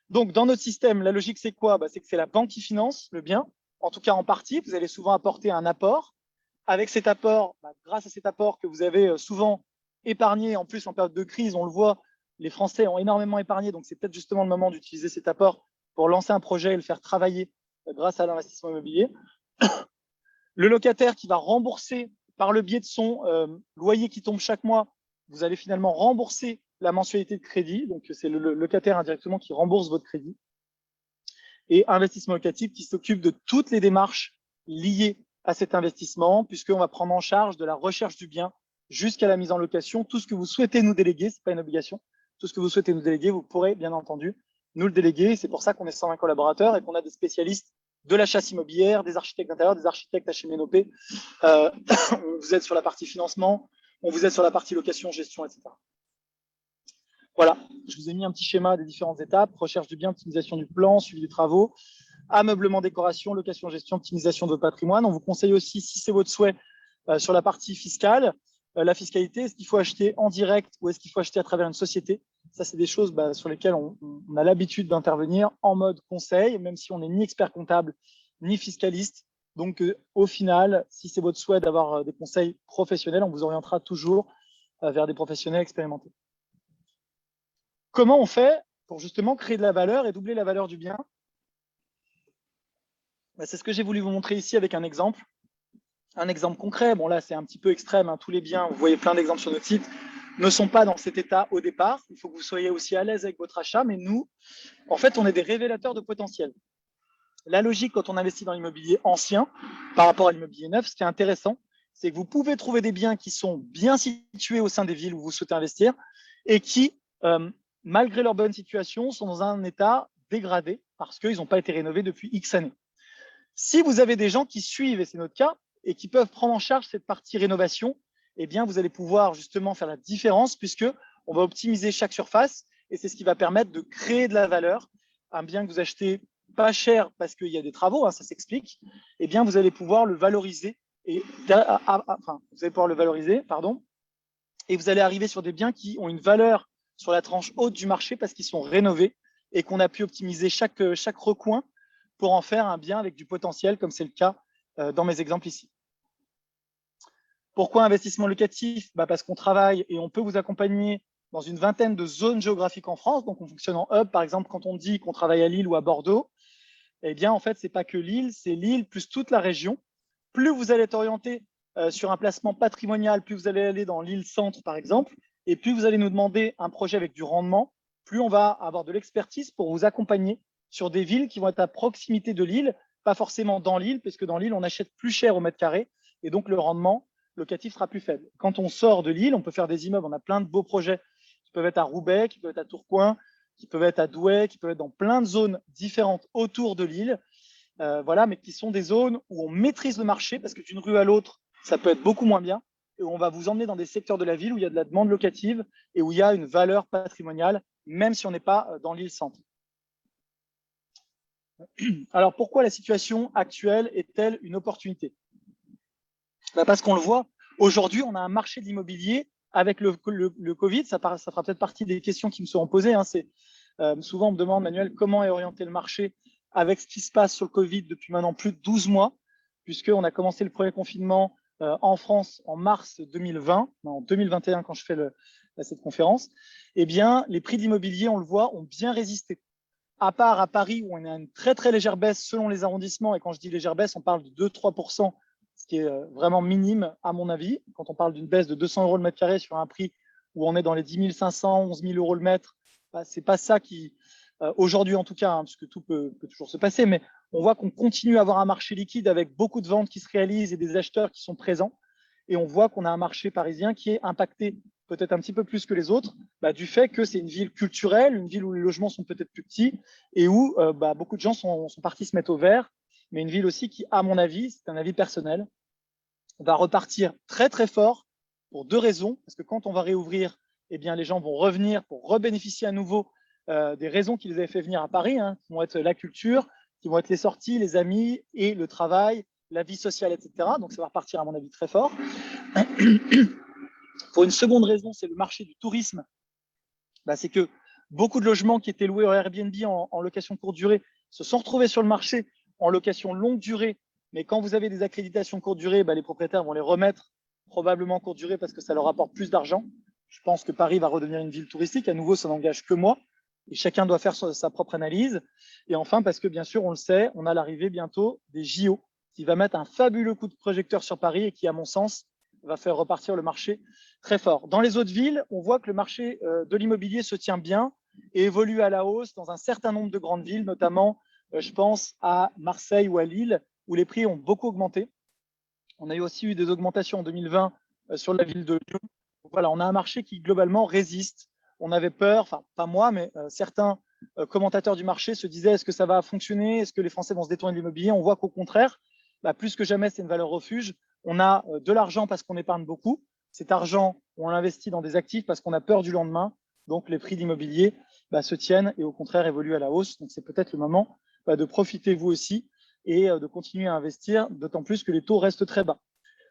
Donc, dans notre système, la logique, c'est quoi? C'est que c'est la banque qui finance le bien. En tout cas, en partie, vous allez souvent apporter un apport. Avec cet apport, grâce à cet apport que vous avez souvent épargné, en plus en période de crise, on le voit, les Français ont énormément épargné, donc c'est peut-être justement le moment d'utiliser cet apport pour lancer un projet et le faire travailler grâce à l'investissement immobilier. Le locataire qui va rembourser par le biais de son loyer qui tombe chaque mois, vous allez finalement rembourser la mensualité de crédit, donc c'est le locataire indirectement qui rembourse votre crédit. Et investissement locatif qui s'occupe de toutes les démarches liées à cet investissement, puisqu'on va prendre en charge de la recherche du bien jusqu'à la mise en location. Tout ce que vous souhaitez nous déléguer, ce n'est pas une obligation, tout ce que vous souhaitez nous déléguer, vous pourrez bien entendu nous le déléguer. C'est pour ça qu'on est 120 collaborateurs et qu'on a des spécialistes de la chasse immobilière, des architectes d'intérieur, des architectes HMNOP. On vous aide sur la partie financement, on vous aide sur la partie location, gestion, etc. Voilà, je vous ai mis un petit schéma des différentes étapes: recherche du bien, optimisation du plan, suivi des travaux, ameublement, décoration, location, gestion, optimisation de votre patrimoine. On vous conseille aussi, si c'est votre souhait, sur la partie fiscale, la fiscalité, est-ce qu'il faut acheter en direct ou est-ce qu'il faut acheter à travers une société? Ça, c'est des choses sur lesquelles on a l'habitude d'intervenir en mode conseil, même si on n'est ni expert comptable ni fiscaliste. Donc, au final, si c'est votre souhait d'avoir des conseils professionnels, on vous orientera toujours vers des professionnels expérimentés. Comment on fait pour justement créer de la valeur et doubler la valeur du bien? C'est ce que j'ai voulu vous montrer ici avec un exemple. Un exemple concret, bon là c'est un petit peu extrême, tous les biens, vous voyez plein d'exemples sur notre site, ne sont pas dans cet état au départ. Il faut que vous soyez aussi à l'aise avec votre achat, mais nous, en fait, on est des révélateurs de potentiel. La logique quand on investit dans l'immobilier ancien par rapport à l'immobilier neuf, ce qui est intéressant, c'est que vous pouvez trouver des biens qui sont bien situés au sein des villes où vous souhaitez investir et qui, malgré leur bonne situation, sont dans un état dégradé parce qu'ils n'ont pas été rénovés depuis X années. Si vous avez des gens qui suivent, et c'est notre cas, et qui peuvent prendre en charge cette partie rénovation, eh bien, vous allez pouvoir justement faire la différence puisqu'on va optimiser chaque surface et c'est ce qui va permettre de créer de la valeur. Un bien que vous achetez pas cher parce qu'il y a des travaux, ça s'explique, eh bien, vous allez pouvoir le valoriser et vous allez arriver sur des biens qui ont une valeur sur la tranche haute du marché parce qu'ils sont rénovés et qu'on a pu optimiser chaque recoin pour en faire un bien avec du potentiel, comme c'est le cas dans mes exemples ici. Pourquoi investissement locatif? Parce qu'on travaille et on peut vous accompagner dans une vingtaine de zones géographiques en France. Donc, on fonctionne en hub. Par exemple, quand on dit qu'on travaille à Lille ou à Bordeaux, eh bien, en fait, ce n'est pas que Lille, c'est Lille plus toute la région. Plus vous allez être orienté sur un placement patrimonial, plus vous allez aller dans l'île centre, par exemple, et plus vous allez nous demander un projet avec du rendement, plus on va avoir de l'expertise pour vous accompagner sur des villes qui vont être à proximité de l'île, pas forcément dans l'île, parce que dans l'île, on achète plus cher au mètre carré, et donc le rendement locatif sera plus faible. Quand on sort de l'île, on peut faire des immeubles, on a plein de beaux projets qui peuvent être à Roubaix, qui peuvent être à Tourcoing, qui peuvent être à Douai, qui peuvent être dans plein de zones différentes autour de l'île, voilà, mais qui sont des zones où on maîtrise le marché, parce que d'une rue à l'autre, ça peut être beaucoup moins bien, et on va vous emmener dans des secteurs de la ville où il y a de la demande locative et où il y a une valeur patrimoniale, même si on n'est pas dans l'île centre. Alors, pourquoi la situation actuelle est-elle une opportunité? Parce qu'on le voit, aujourd'hui, on a un marché de l'immobilier avec le Covid, ça fera peut-être partie des questions qui me seront posées. Hein, souvent, on me demande, Manuel, comment est orienté le marché avec ce qui se passe sur le Covid depuis maintenant plus de 12 mois, puisqu'on a commencé le premier confinement en France en mars 2020, en 2021 quand je fais cette conférence. Eh bien, les prix de l'immobilier, on le voit, ont bien résisté. À part à Paris, où on a une très, très légère baisse selon les arrondissements, et quand je dis légère baisse, on parle de 2-3%, ce qui est vraiment minime à mon avis. Quand on parle d'une baisse de 200 € le mètre carré sur un prix où on est dans les 10 500, 11 000 € le mètre, c'est pas ça qui, aujourd'hui en tout cas, hein, parce que tout peut toujours se passer, mais on voit qu'on continue à avoir un marché liquide avec beaucoup de ventes qui se réalisent et des acheteurs qui sont présents. Et on voit qu'on a un marché parisien qui est impacté peut-être un petit peu plus que les autres, du fait que c'est une ville culturelle, une ville où les logements sont peut-être plus petits et où beaucoup de gens sont partis se mettre au vert, mais une ville aussi qui, à mon avis, c'est un avis personnel, va repartir très très fort pour deux raisons. Parce que quand on va réouvrir, eh bien, les gens vont revenir pour rebénéficier à nouveau des raisons qui les avaient fait venir à Paris, hein, qui vont être la culture, qui vont être les sorties, les amis et le travail, la vie sociale, etc. Donc ça va repartir à mon avis très fort. Pour une seconde raison, c'est le marché du tourisme. C'est que beaucoup de logements qui étaient loués au Airbnb en location courte durée se sont retrouvés sur le marché en location longue durée. Mais quand vous avez des accréditations courte durée, les propriétaires vont les remettre probablement courte durée parce que ça leur apporte plus d'argent. Je pense que Paris va redevenir une ville touristique. À nouveau, ça n'engage que moi. Et chacun doit faire sa propre analyse. Et enfin, parce que bien sûr, on le sait, on a l'arrivée bientôt des JO qui va mettre un fabuleux coup de projecteur sur Paris et qui, à mon sens, va faire repartir le marché très fort. Dans les autres villes, on voit que le marché de l'immobilier se tient bien et évolue à la hausse dans un certain nombre de grandes villes, notamment, je pense à Marseille ou à Lille, où les prix ont beaucoup augmenté. On a aussi eu des augmentations en 2020 sur la ville de Lyon. Donc voilà, on a un marché qui globalement résiste. On avait peur, enfin pas moi, mais certains commentateurs du marché se disaient est-ce que ça va fonctionner? Est-ce que les Français vont se détourner de l'immobilier? On voit qu'au contraire, plus que jamais, c'est une valeur refuge. On a de l'argent parce qu'on épargne beaucoup. Cet argent, on l'investit dans des actifs parce qu'on a peur du lendemain. Donc, les prix d'immobilier se tiennent et au contraire évoluent à la hausse. Donc, c'est peut-être le moment de profiter vous aussi et de continuer à investir, d'autant plus que les taux restent très bas.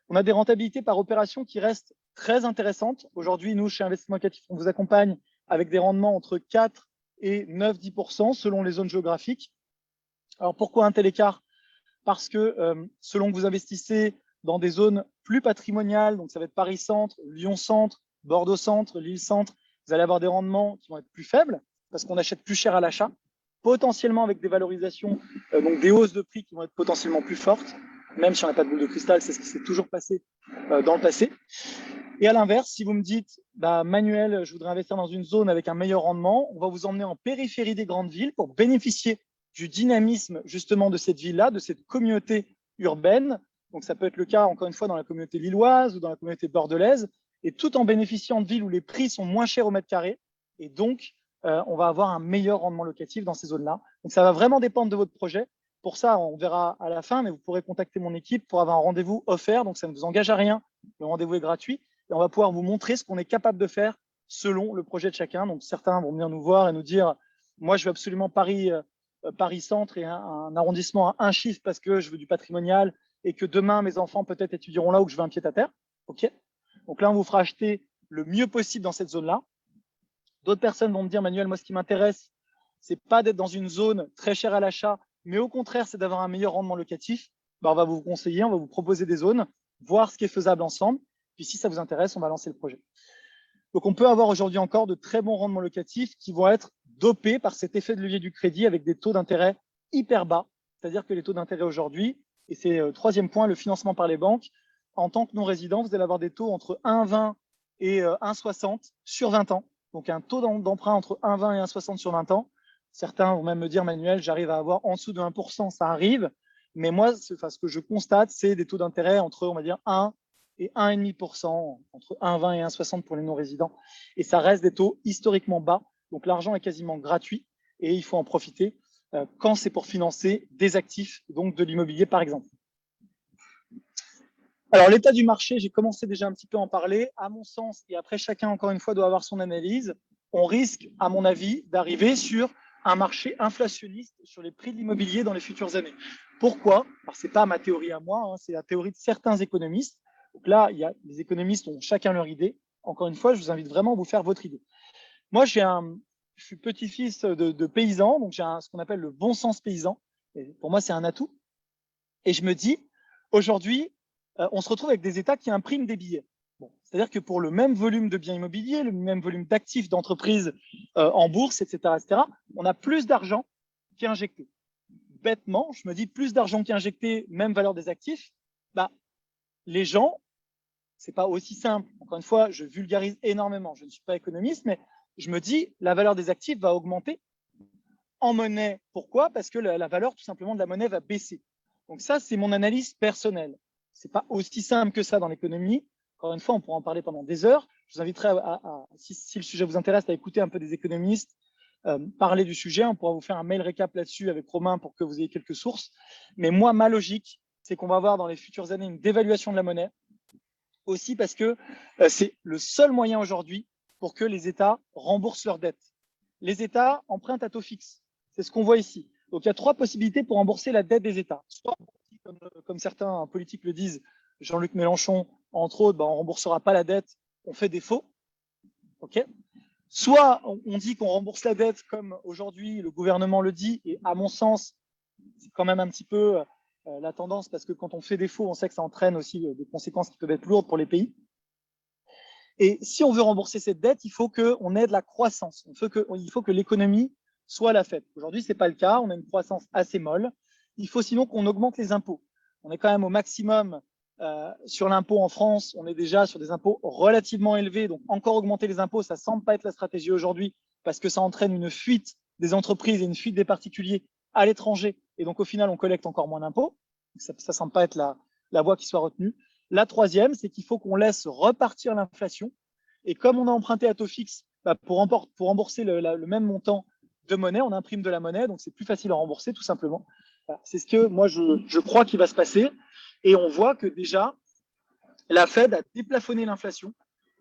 On a des rentabilités par opération qui restent très intéressantes. Aujourd'hui, nous, chez Investissement Locatif, on vous accompagne avec des rendements entre 4 et 9-10% selon les zones géographiques. Alors, pourquoi un tel écart? Parce que selon que vous investissez dans des zones plus patrimoniales, donc ça va être Paris-Centre, Lyon-Centre, Bordeaux-Centre, Lille-Centre, vous allez avoir des rendements qui vont être plus faibles parce qu'on achète plus cher à l'achat, potentiellement avec des valorisations, donc des hausses de prix qui vont être potentiellement plus fortes, même si on n'a pas de boule de cristal, c'est ce qui s'est toujours passé dans le passé. Et à l'inverse, si vous me dites, Manuel, je voudrais investir dans une zone avec un meilleur rendement, on va vous emmener en périphérie des grandes villes pour bénéficier du dynamisme justement de cette ville-là, de cette communauté urbaine. Donc ça peut être le cas, encore une fois, dans la communauté lilloise ou dans la communauté bordelaise, et tout en bénéficiant de villes où les prix sont moins chers au mètre carré. Et donc, on va avoir un meilleur rendement locatif dans ces zones-là. Donc ça va vraiment dépendre de votre projet. Pour ça, on verra à la fin, mais vous pourrez contacter mon équipe pour avoir un rendez-vous offert. Donc ça ne vous engage à rien. Le rendez-vous est gratuit. Et on va pouvoir vous montrer ce qu'on est capable de faire selon le projet de chacun. Donc certains vont venir nous voir et nous dire, moi, je veux absolument Paris-Centre et un arrondissement à un chiffre parce que je veux du patrimonial et que demain, mes enfants peut-être étudieront là où je veux un pied-à-terre. OK. Donc là, on vous fera acheter le mieux possible dans cette zone-là. D'autres personnes vont me dire, Manuel, moi, ce qui m'intéresse, c'est pas d'être dans une zone très chère à l'achat, mais au contraire, c'est d'avoir un meilleur rendement locatif. On va vous conseiller, on va vous proposer des zones, voir ce qui est faisable ensemble. Puis si ça vous intéresse, on va lancer le projet. Donc, on peut avoir aujourd'hui encore de très bons rendements locatifs qui vont être dopés par cet effet de levier du crédit avec des taux d'intérêt hyper bas. C'est-à-dire que les taux d'intérêt aujourd'hui, et c'est troisième point, le financement par les banques, en tant que non-résident, vous allez avoir des taux entre 1,20 et 1,60 sur 20 ans. Donc, un taux d'emprunt entre 1,20 et 1,60 sur 20 ans. Certains vont même me dire, Manuel, j'arrive à avoir en dessous de 1%, ça arrive. Mais moi, ce que je constate, c'est des taux d'intérêt entre, on va dire, 1 et 1,5%, entre 1,20 et 1,60 pour les non-résidents. Et ça reste des taux historiquement bas. Donc, l'argent est quasiment gratuit et il faut en profiter quand c'est pour financer des actifs, donc de l'immobilier, par exemple. Alors, l'état du marché, j'ai commencé déjà un petit peu à en parler. À mon sens, et après chacun, encore une fois, doit avoir son analyse, on risque, à mon avis, d'arriver sur un marché inflationniste sur les prix de l'immobilier dans les futures années. Pourquoi? Alors, ce n'est pas ma théorie à moi, hein, c'est la théorie de certains économistes. Donc là, les économistes ont chacun leur idée. Encore une fois, je vous invite vraiment à vous faire votre idée. Moi, je suis petit-fils de paysan, donc j'ai ce qu'on appelle le bon sens paysan. Et pour moi, c'est un atout. Et je me dis, aujourd'hui, on se retrouve avec des États qui impriment des billets. Bon, c'est-à-dire que pour le même volume de biens immobiliers, le même volume d'actifs d'entreprises en bourse, etc., on a plus d'argent qui est injecté. Bêtement, je me dis, plus d'argent qui est injecté, même valeur des actifs, bah, les gens, c'est pas aussi simple. Encore une fois, je vulgarise énormément. Je ne suis pas économiste, mais je me dis, la valeur des actifs va augmenter en monnaie. Pourquoi? Parce que la valeur, tout simplement, de la monnaie va baisser. Donc ça, c'est mon analyse personnelle. C'est pas aussi simple que ça dans l'économie. Encore une fois, on pourra en parler pendant des heures. Je vous inviterai, si le sujet vous intéresse, à écouter un peu des économistes parler du sujet. On pourra vous faire un mail récap là-dessus avec Romain pour que vous ayez quelques sources. Mais moi, ma logique, c'est qu'on va avoir dans les futures années une dévaluation de la monnaie. Aussi parce que c'est le seul moyen aujourd'hui pour que les États remboursent leurs dettes. Les États empruntent à taux fixe. C'est ce qu'on voit ici. Donc, il y a trois possibilités pour rembourser la dette des États. Soit, comme certains politiques le disent, Jean-Luc Mélenchon, entre autres, on ne remboursera pas la dette, on fait défaut. Okay. Soit on dit qu'on rembourse la dette comme aujourd'hui le gouvernement le dit, et à mon sens, c'est quand même un petit peu la tendance, parce que quand on fait défaut, on sait que ça entraîne aussi des conséquences qui peuvent être lourdes pour les pays. Et si on veut rembourser cette dette, il faut qu'on ait de la croissance. Il faut que l'économie soit à la fête. Aujourd'hui, ce n'est pas le cas. On a une croissance assez molle. Il faut sinon qu'on augmente les impôts. On est quand même au maximum sur l'impôt en France. On est déjà sur des impôts relativement élevés. Donc, encore augmenter les impôts, ça ne semble pas être la stratégie aujourd'hui parce que ça entraîne une fuite des entreprises et une fuite des particuliers à l'étranger. Et donc, au final, on collecte encore moins d'impôts. Ça ne semble pas être la voie qui soit retenue. La troisième, c'est qu'il faut qu'on laisse repartir l'inflation. Et comme on a emprunté à taux fixe, pour rembourser le même montant de monnaie, on imprime de la monnaie, donc c'est plus facile à rembourser tout simplement. Voilà. C'est ce que moi je crois qu'il va se passer. Et on voit que déjà, la Fed a déplafonné l'inflation.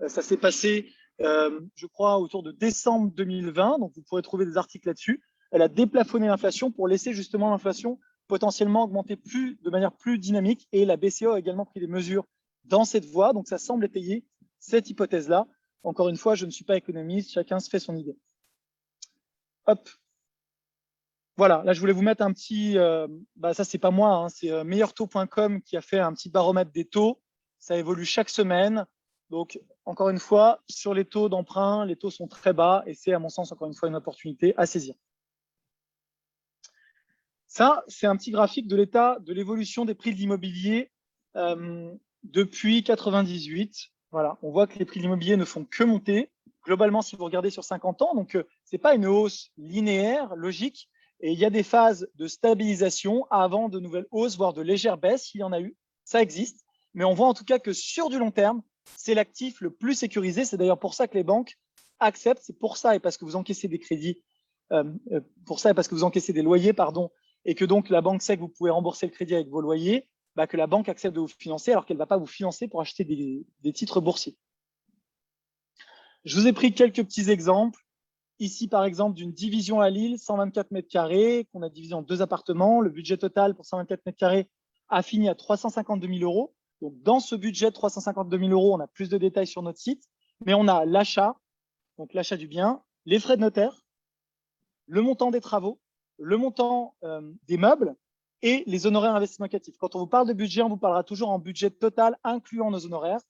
Ça s'est passé, je crois, autour de décembre 2020, donc vous pourrez trouver des articles là-dessus. Elle a déplafonné l'inflation pour laisser justement l'inflation potentiellement augmenter de manière plus dynamique, et la BCE a également pris des mesures dans cette voie, donc ça semble étayer cette hypothèse-là. Encore une fois, je ne suis pas économiste, chacun se fait son idée. Hop. Voilà, là je voulais vous mettre un petit, ça c'est pas moi, hein, c'est meilleurtaux.com qui a fait un petit baromètre des taux. Ça évolue chaque semaine. Donc encore une fois, sur les taux d'emprunt, les taux sont très bas et c'est à mon sens encore une fois une opportunité à saisir. Ça, c'est un petit graphique de l'état de l'évolution des prix de l'immobilier depuis 98. Voilà, on voit que les prix de l'immobilier ne font que monter. Globalement, si vous regardez sur 50 ans, donc ce n'est pas une hausse linéaire, logique, et il y a des phases de stabilisation avant de nouvelles hausses, voire de légères baisses, s'il y en a eu. Ça existe, mais on voit en tout cas que sur du long terme, c'est l'actif le plus sécurisé. C'est d'ailleurs pour ça que les banques acceptent, c'est pour ça et parce que vous encaissez des crédits, pour ça et parce que vous encaissez des loyers, pardon, et que donc la banque sait que vous pouvez rembourser le crédit avec vos loyers, que la banque accepte de vous financer alors qu'elle ne va pas vous financer pour acheter des titres boursiers. Je vous ai pris quelques petits exemples. Ici, par exemple, d'une division à Lille, 124 mètres carrés, qu'on a divisé en 2 appartements. Le budget total pour 124 mètres carrés a fini à 352 000 euros. Donc, dans ce budget de 352 000 euros, on a plus de détails sur notre site, mais on a l'achat, donc l'achat du bien, les frais de notaire, le montant des travaux, le montant des meubles et les honoraires investissement locatif. Quand on vous parle de budget, on vous parlera toujours en budget total, incluant nos honoraires.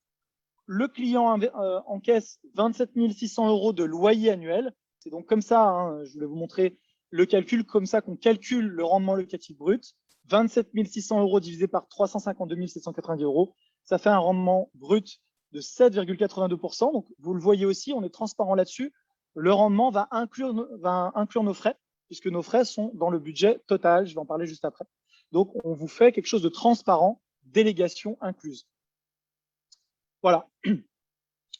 Le client encaisse 27 600 euros de loyer annuel. C'est donc comme ça, hein, je voulais vous montrer le calcul, comme ça qu'on calcule le rendement locatif brut. 27 600 euros divisé par 352 790 euros, ça fait un rendement brut de 7,82%. Donc, vous le voyez aussi, on est transparent là-dessus. Le rendement va inclure nos frais, puisque nos frais sont dans le budget total. Je vais en parler juste après. Donc, on vous fait quelque chose de transparent, délégation incluse. Voilà.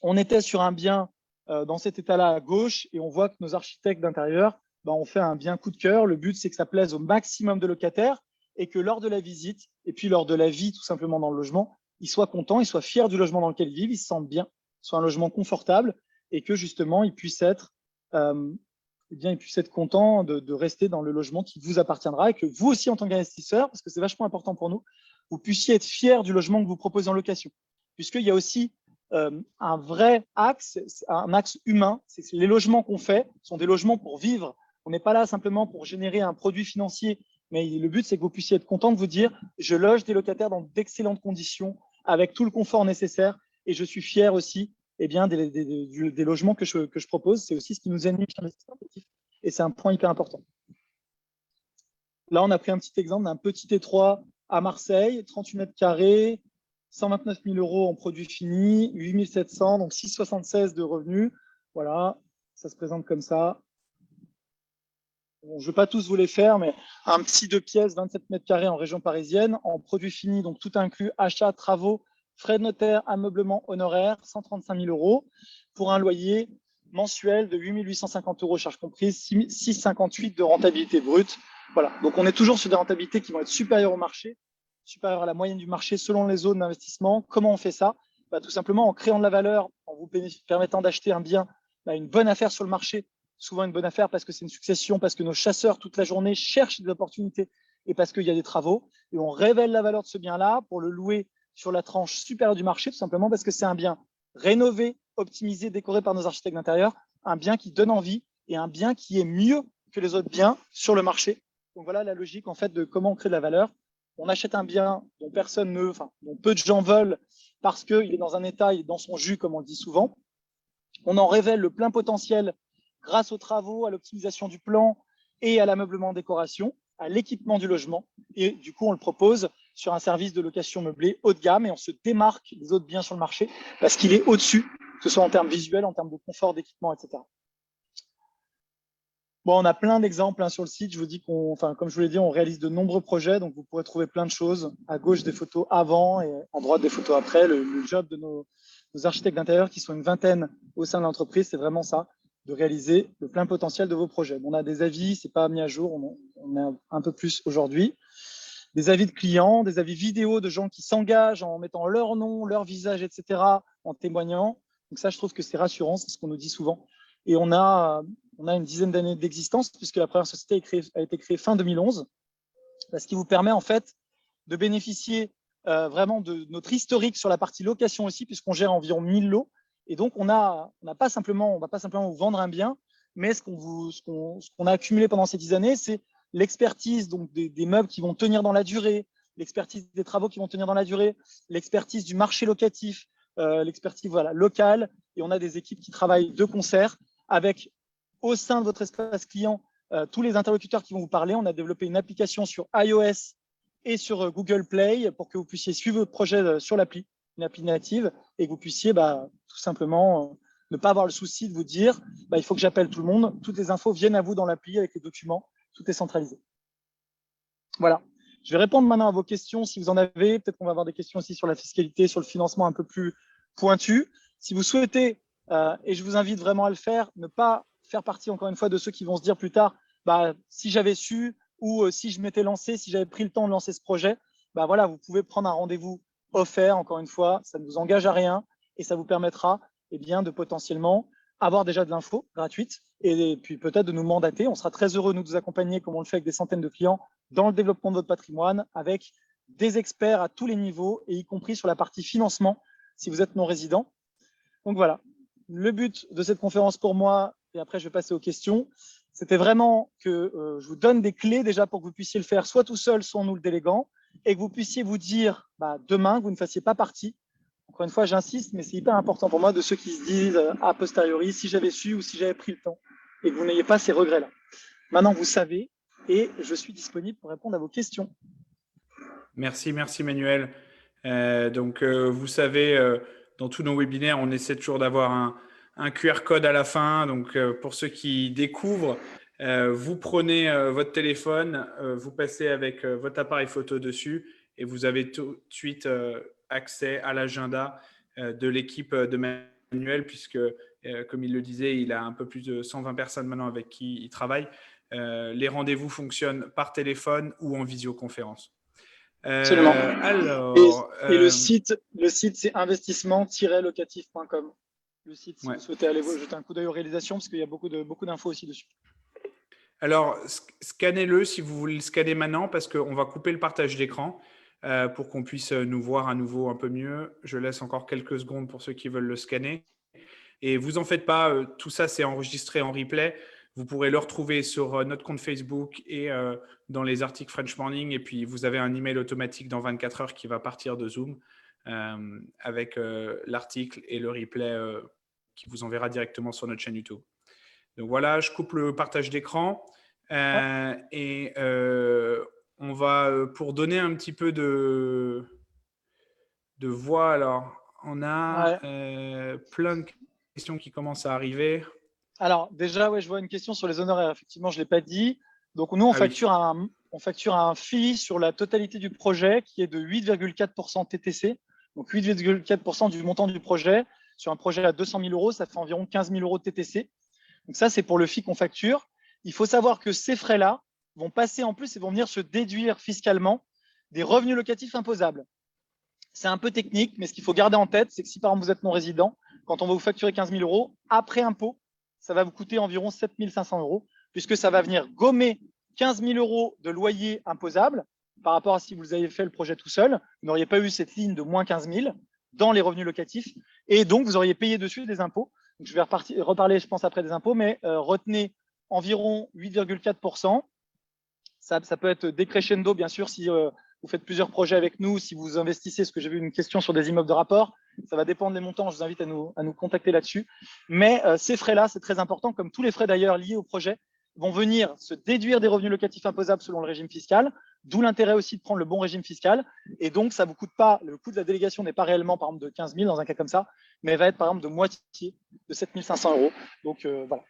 On était sur un bien dans cet état-là à gauche et on voit que nos architectes d'intérieur ont fait un bien coup de cœur. Le but, c'est que ça plaise au maximum de locataires et que lors de la visite et puis lors de la vie tout simplement dans le logement, ils soient contents, ils soient fiers du logement dans lequel ils vivent, ils se sentent bien, soit un logement confortable et que justement, ils puissent être contents de rester dans le logement qui vous appartiendra et que vous aussi, en tant qu'investisseur, parce que c'est vachement important pour nous, vous puissiez être fiers du logement que vous proposez en location. Puisqu'il y a aussi un vrai axe, un axe humain. C'est que les logements qu'on fait sont des logements pour vivre. On n'est pas là simplement pour générer un produit financier, mais le but, c'est que vous puissiez être content de vous dire « je loge des locataires dans d'excellentes conditions, avec tout le confort nécessaire, et je suis fier aussi des logements que je propose ». C'est aussi ce qui nous anime chez Investissement Collectif, et c'est un point hyper important. Là, on a pris un petit exemple d'un petit T3 à Marseille, 38 mètres carrés, 129 000 € en produits finis, 8 700, donc 6,76 de revenus. Voilà, ça se présente comme ça. Bon, je ne vais pas tous vous les faire, mais un petit 2 pièces, 27 mètres carrés en région parisienne, en produits finis, donc tout inclus, achats, travaux, frais de notaire, ameublement, honoraires, 135 000 € pour un loyer mensuel de 8 850 €, charges comprises, 6,58 de rentabilité brute. Voilà, donc on est toujours sur des rentabilités qui vont être supérieures au marché, supérieures à la moyenne du marché selon les zones d'investissement. Comment on fait ça? Tout simplement en créant de la valeur, en vous permettant d'acheter un bien, une bonne affaire sur le marché, souvent une bonne affaire parce que c'est une succession, parce que nos chasseurs toute la journée cherchent des opportunités et parce qu'il y a des travaux. Et on révèle la valeur de ce bien-là pour le louer sur la tranche supérieure du marché, tout simplement parce que c'est un bien rénové, optimisé, décoré par nos architectes d'intérieur, un bien qui donne envie et un bien qui est mieux que les autres biens sur le marché. Donc voilà la logique en fait de comment on crée de la valeur. On achète un bien dont dont peu de gens veulent parce qu'il est dans un état, il est dans son jus, comme on le dit souvent. On en révèle le plein potentiel grâce aux travaux, à l'optimisation du plan et à l'ameublement en décoration, à l'équipement du logement. Et du coup, on le propose sur un service de location meublée haut de gamme et on se démarque des autres biens sur le marché parce qu'il est au-dessus, que ce soit en termes visuels, en termes de confort, d'équipement, etc. Bon, on a plein d'exemples sur le site. Je vous dis comme je vous l'ai dit, on réalise de nombreux projets, donc vous pourrez trouver plein de choses. À gauche, des photos avant et en droite, des photos après. Le job de nos architectes d'intérieur, qui sont une vingtaine au sein de l'entreprise, c'est vraiment ça, de réaliser le plein potentiel de vos projets. On a des avis, c'est pas mis à jour, on a un peu plus aujourd'hui. Des avis de clients, des avis vidéo de gens qui s'engagent en mettant leur nom, leur visage, etc., en témoignant. Donc ça, je trouve que c'est rassurant, c'est ce qu'on nous dit souvent. Et on a une dizaine d'années d'existence puisque la première société a été créée fin 2011, ce qui vous permet en fait de bénéficier vraiment de notre historique sur la partie location aussi, puisqu'on gère environ 1000 lots. Et donc, on ne va pas simplement vous vendre un bien, mais ce qu'on a accumulé pendant ces 10 années, c'est l'expertise donc des meubles qui vont tenir dans la durée, l'expertise des travaux qui vont tenir dans la durée, l'expertise du marché locatif, l'expertise locale. Et on a des équipes qui travaillent de concert avec, au sein de votre espace client, tous les interlocuteurs qui vont vous parler. On a développé une application sur iOS et sur Google Play pour que vous puissiez suivre votre projet sur l'appli, une appli native, et que vous puissiez tout simplement ne pas avoir le souci de vous dire il faut que j'appelle tout le monde. Toutes les infos viennent à vous dans l'appli avec les documents. Tout est centralisé. Voilà. Je vais répondre maintenant à vos questions si vous en avez. Peut-être qu'on va avoir des questions aussi sur la fiscalité, sur le financement un peu plus pointu. Si vous souhaitez, et je vous invite vraiment à le faire, ne pas faire partie encore une fois de ceux qui vont se dire plus tard si j'avais su ou si je m'étais lancé, si j'avais pris le temps de lancer ce projet, voilà, vous pouvez prendre un rendez-vous offert, encore une fois, ça ne vous engage à rien et ça vous permettra de potentiellement avoir déjà de l'info gratuite et puis peut-être de nous mandater. On sera très heureux de nous accompagner, comme on le fait avec des centaines de clients, dans le développement de votre patrimoine, avec des experts à tous les niveaux et y compris sur la partie financement si vous êtes non-résident. Donc voilà, le but de cette conférence pour moi, et après je vais passer aux questions, c'était vraiment que je vous donne des clés déjà pour que vous puissiez le faire soit tout seul, soit en nous le déléguant, et que vous puissiez vous dire demain que vous ne fassiez pas partie. Encore une fois, j'insiste, mais c'est hyper important pour moi de ceux qui se disent a posteriori, si j'avais su ou si j'avais pris le temps, et que vous n'ayez pas ces regrets-là. Maintenant, vous savez, et je suis disponible pour répondre à vos questions. Merci Manuel. Vous savez, dans tous nos webinaires, on essaie toujours d'avoir un QR code à la fin. Donc, pour ceux qui découvrent, vous prenez votre téléphone, vous passez avec votre appareil photo dessus et vous avez tout de suite accès à l'agenda de l'équipe de Manuel, puisque, comme il le disait, il a un peu plus de 120 personnes maintenant avec qui il travaille. Les rendez-vous fonctionnent par téléphone ou en visioconférence. Absolument. Alors, Et le site c'est investissement-locatif.com. Le site, si ouais. vous souhaitez aller jeter un coup d'œil aux réalisations, parce qu'il y a beaucoup d'infos aussi dessus. Alors, scannez-le si vous voulez le scanner maintenant, parce qu'on va couper le partage d'écran pour qu'on puisse nous voir à nouveau un peu mieux. Je laisse encore quelques secondes pour ceux qui veulent le scanner. Et vous en faites pas, tout ça c'est enregistré en replay. Vous pourrez le retrouver sur notre compte Facebook et dans les articles French Morning. Et puis, vous avez un email automatique dans 24 heures qui va partir de Zoom avec l'article et le replay qui vous enverra directement sur notre chaîne YouTube. Donc voilà, je coupe le partage d'écran et on va, pour donner un petit peu de voix, alors on a plein de questions qui commencent à arriver. Alors déjà, je vois une question sur les honoraires. Effectivement, je ne l'ai pas dit. Donc nous, on facture un fee sur la totalité du projet qui est de 8,4% TTC. Donc 8,4% du montant du projet. Sur un projet à 200 000 euros, ça fait environ 15 000 euros de TTC. Donc ça, c'est pour le fee qu'on facture. Il faut savoir que ces frais-là vont passer en plus et vont venir se déduire fiscalement des revenus locatifs imposables. C'est un peu technique, mais ce qu'il faut garder en tête, c'est que si par exemple vous êtes non-résident, quand on va vous facturer 15 000 euros, après impôt, ça va vous coûter environ 7 500 euros, puisque ça va venir gommer 15 000 euros de loyer imposable par rapport à si vous avez fait le projet tout seul. Vous n'auriez pas eu cette ligne de moins 15 000 dans les revenus locatifs, et donc vous auriez payé dessus des impôts. Donc, je vais reparler, je pense, après des impôts, mais retenez environ 8,4%. Ça peut être décrescendo, bien sûr, si vous faites plusieurs projets avec nous, si vous investissez, ce que j'ai vu une question sur des immeubles de rapport, ça va dépendre des montants, je vous invite à nous contacter là-dessus. Mais ces frais-là, c'est très important, comme tous les frais d'ailleurs liés au projet, vont venir se déduire des revenus locatifs imposables selon le régime fiscal, d'où l'intérêt aussi de prendre le bon régime fiscal. Et donc, ça ne vous coûte pas, le coût de la délégation n'est pas réellement, par exemple, de 15 000 dans un cas comme ça, mais va être, par exemple, de moitié de 7 500 euros. Donc, voilà.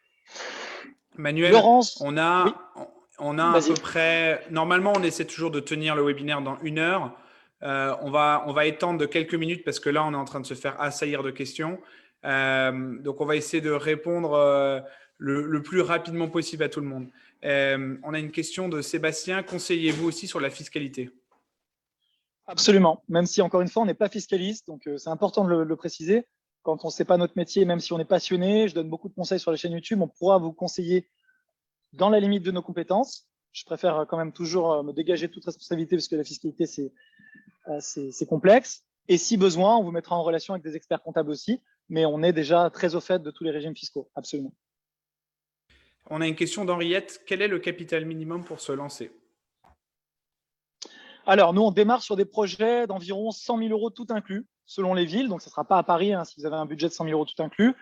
Manuel, Laurence, on a à peu près. Normalement, on essaie toujours de tenir le webinaire dans 1 heure. On va étendre de quelques minutes parce que là, on est en train de se faire assaillir de questions. Donc, on va essayer de répondre le plus rapidement possible à tout le monde. On a une question de Sébastien. Conseillez-vous aussi sur la fiscalité? Absolument. Même si, encore une fois, on n'est pas fiscaliste, donc c'est important de le préciser. Quand on ne sait pas notre métier, même si on est passionné, je donne beaucoup de conseils sur les chaînes YouTube, on pourra vous conseiller dans la limite de nos compétences. Je préfère quand même toujours me dégager de toute responsabilité parce que la fiscalité, c'est complexe. Et si besoin, on vous mettra en relation avec des experts comptables aussi, mais on est déjà très au fait de tous les régimes fiscaux, absolument. On a une question d'Henriette. Quel est le capital minimum pour se lancer? Alors, nous, on démarre sur des projets d'environ 100 000 euros tout inclus, selon les villes. Donc, ce ne sera pas à Paris si vous avez un budget de 100 000 euros tout inclus.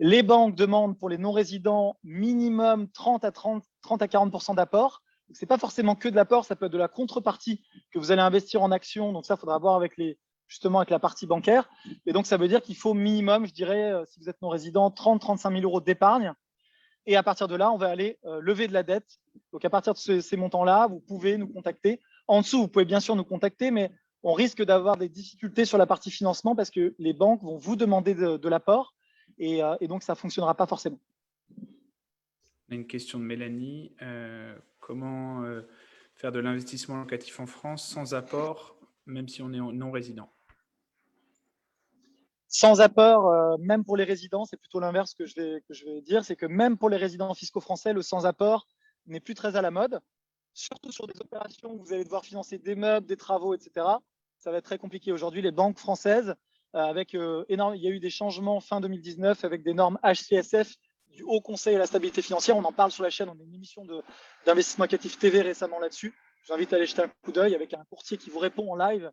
Les banques demandent pour les non-résidents minimum 30 à 40% d'apport. Ce n'est pas forcément que de l'apport, ça peut être de la contrepartie que vous allez investir en actions. Donc ça, il faudra voir justement avec la partie bancaire. Et donc, ça veut dire qu'il faut minimum, je dirais, si vous êtes non-résident, 30-35 000 euros d'épargne. Et à partir de là, on va aller lever de la dette. Donc, à partir de ces montants-là, vous pouvez nous contacter. En dessous, vous pouvez bien sûr nous contacter, mais on risque d'avoir des difficultés sur la partie financement parce que les banques vont vous demander de l'apport. Et donc, ça ne fonctionnera pas forcément. On a une question de Mélanie. Comment faire de l'investissement locatif en France sans apport, même si on est non résident? Sans apport, même pour les résidents, c'est plutôt l'inverse que je vais dire, c'est que même pour les résidents fiscaux français, le sans apport n'est plus très à la mode, surtout sur des opérations où vous allez devoir financer des meubles, des travaux, etc. Ça va être très compliqué aujourd'hui. Les banques françaises, il y a eu des changements fin 2019 avec des normes HCSF du Haut Conseil à la stabilité financière. On en parle sur la chaîne, on a une émission d'investissement locatif TV récemment là-dessus. Je vous invite à aller jeter un coup d'œil avec un courtier qui vous répond en live